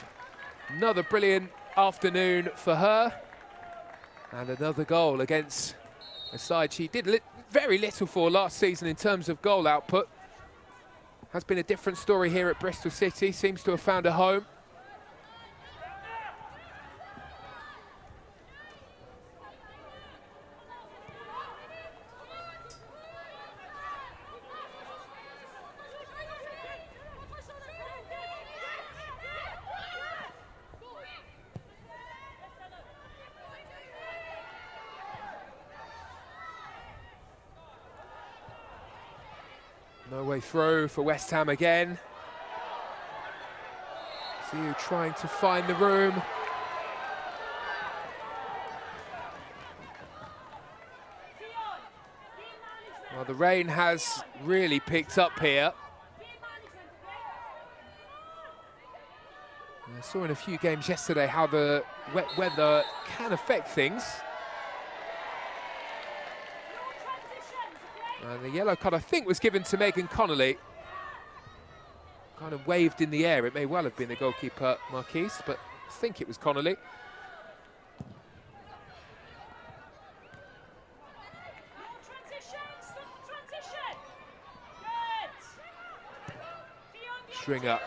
Another brilliant afternoon for her. And another goal against a side she did very little for last season in terms of goal output. Has been a different story here at Bristol City, seems to have found a home. No way through for West Ham again. Ziu trying to find the room. Well, the rain has really picked up here. I saw in a few games yesterday how the wet weather can affect things. And the yellow card, I think, was given to Megan Connolly. Kind of waved in the air. It may well have been the goalkeeper, Marquise, but I think it was Connolly. Stringer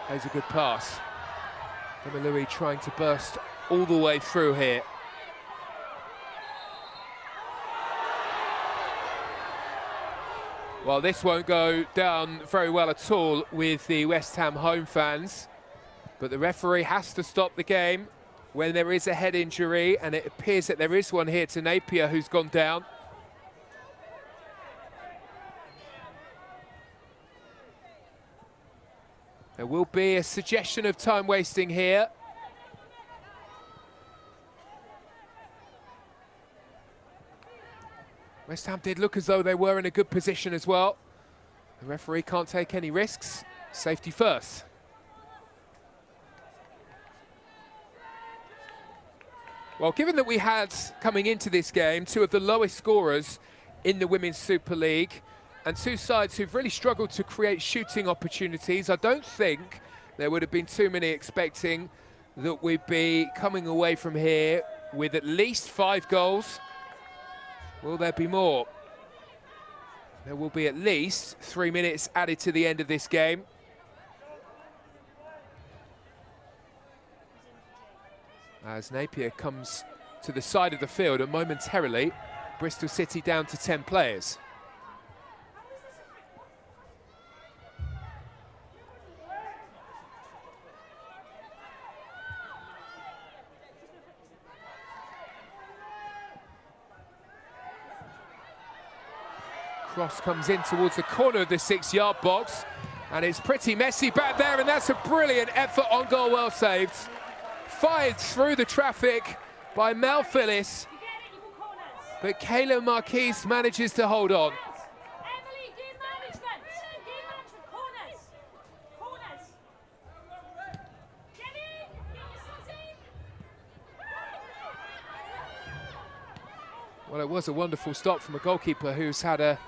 plays a good pass. Louis trying to burst all the way through here. Well, this won't go down very well at all with the West Ham home fans, but the referee has to stop the game when there is a head injury, and it appears that there is one here to Napier, who's gone down. There will be a suggestion of time wasting here. West Ham did look as though they were in a good position as well. The referee can't take any risks. Safety first. Well, given that we had, coming into this game, 2 of the lowest scorers in the Women's Super League and 2 sides who've really struggled to create shooting opportunities, I don't think there would have been too many expecting that we'd be coming away from here with at least 5 goals. Will there be more? There will be at least 3 minutes added to the end of this game. As Napier comes to the side of the field, and momentarily Bristol City down to 10 players. Cross comes in towards the corner of the 6-yard box, and it's pretty messy back there, and that's a brilliant effort on goal, well saved. Fired through the traffic by Mel Phillis, but Kayla Marquise manages to hold on. Well, it was a wonderful stop from a goalkeeper who's had a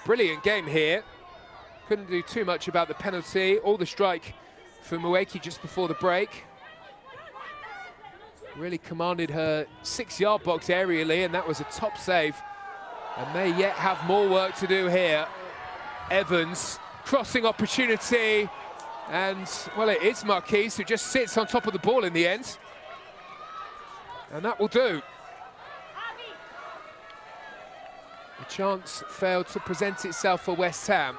brilliant game here. Couldn't do too much about the penalty or the strike for Mueki just before the break. Really commanded her 6-yard box aerially, and that was a top save. And may yet have more work to do here. Evans, crossing opportunity. And, well, it is Marquise who just sits on top of the ball in the end. And that will do. The chance failed to present itself for West Ham.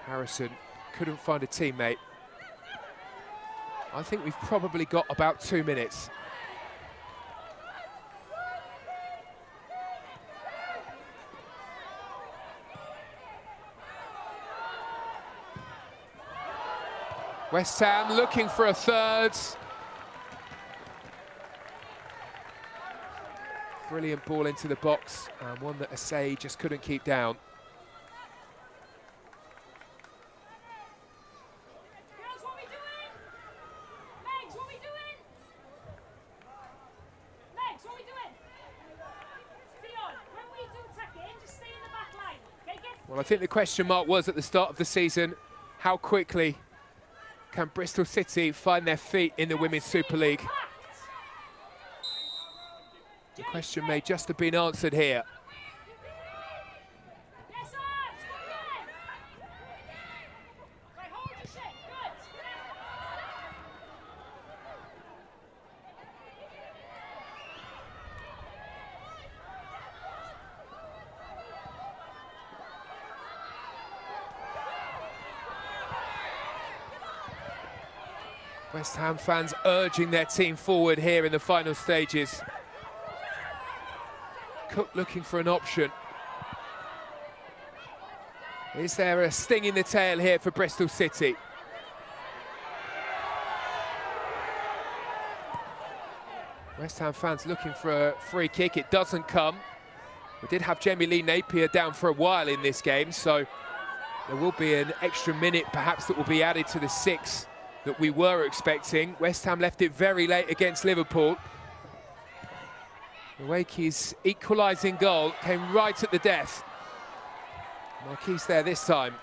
Harrison couldn't find a teammate. I think we've probably got about 2 minutes. West Ham looking for a third. Brilliant ball into the box, and one that Asay just couldn't keep down. Girls, what we doing? Legs, what we doing? Legs, what we doing? Theon, when we do attacking, just stay in the back line. Okay, Well, I think the question mark was at the start of the season, how quickly can Bristol City find their feet in the Women's Super League? The question may just have been answered here. West Ham fans urging their team forward here in the final stages. Cook looking for an option. Is there a sting in the tail here for Bristol City? West Ham fans looking for a free kick. It doesn't come. We did have Jamie Lee Napier down for a while in this game, so there will be an extra minute perhaps that will be added to the 6 that we were expecting. West Ham left it very late against Liverpool. Wakey's equalising goal came right at the death. Marquis there this time.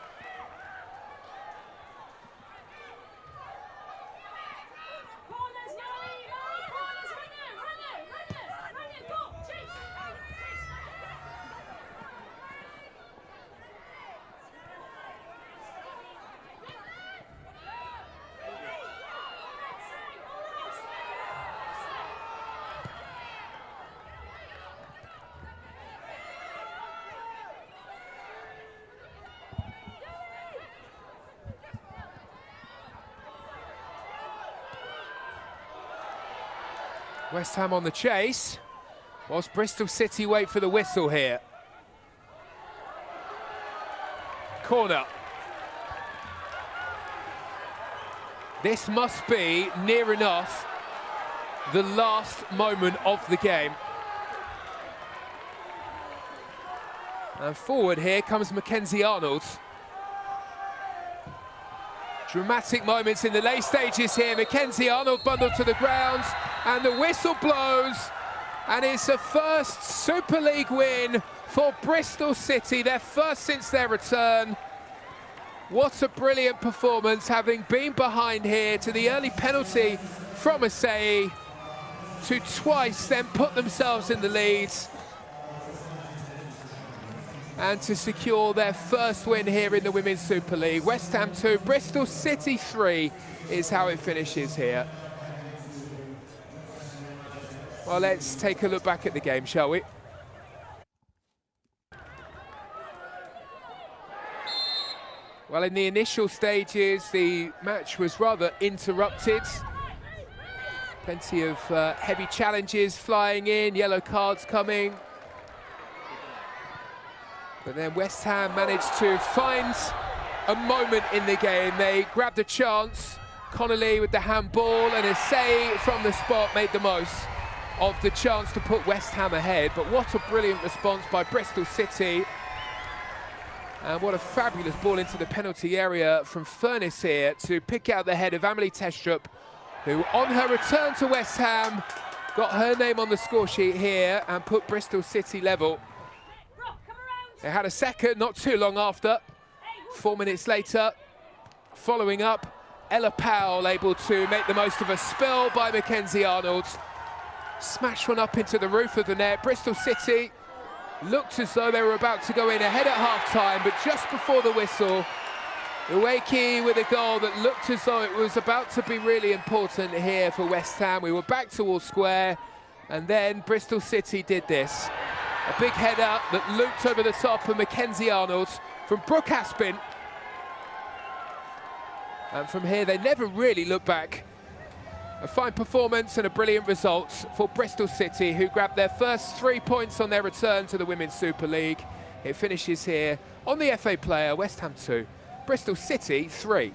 West Ham on the chase, whilst Bristol City wait for the whistle here. Corner. This must be near enough the last moment of the game. And forward here comes Mackenzie Arnold. Dramatic moments in the late stages here. Mackenzie Arnold bundled to the ground, and the whistle blows, and it's a first Super League win for Bristol City, their first since their return. What a brilliant performance, having been behind here to the early penalty from Asay to twice then put themselves in the lead and to secure their first win here in the Women's Super League. West Ham 2, Bristol City 3 is how it finishes here. Well, let's take a look back at the game, shall we? Well, in the initial stages, the match was rather interrupted. Plenty of heavy challenges flying in, yellow cards coming. But then West Ham managed to find a moment in the game. They grabbed a chance. Connolly with the handball, and Asay from the spot made the most of the chance to put West Ham ahead. But what a brilliant response by Bristol City. And what a fabulous ball into the penalty area from Furness here to pick out the head of Amelie Testrup, who on her return to West Ham got her name on the score sheet here and put Bristol City level. They had a second not too long after. 4 minutes later, following up, Ella Powell able to make the most of a spill by Mackenzie Arnold. Smashed one up into the roof of the net. Bristol City looked as though they were about to go in ahead at half-time, but just before the whistle, Wakey with a goal that looked as though it was about to be really important here for West Ham. We were back towards square, and then Bristol City did this. A big header that looped over the top of Mackenzie Arnold from Brooke Aspin. And from here, they never really looked back. A fine performance and a brilliant result for Bristol City, who grabbed their first 3 points on their return to the Women's Super League. It finishes here on the FA Player, West Ham 2, Bristol City 3.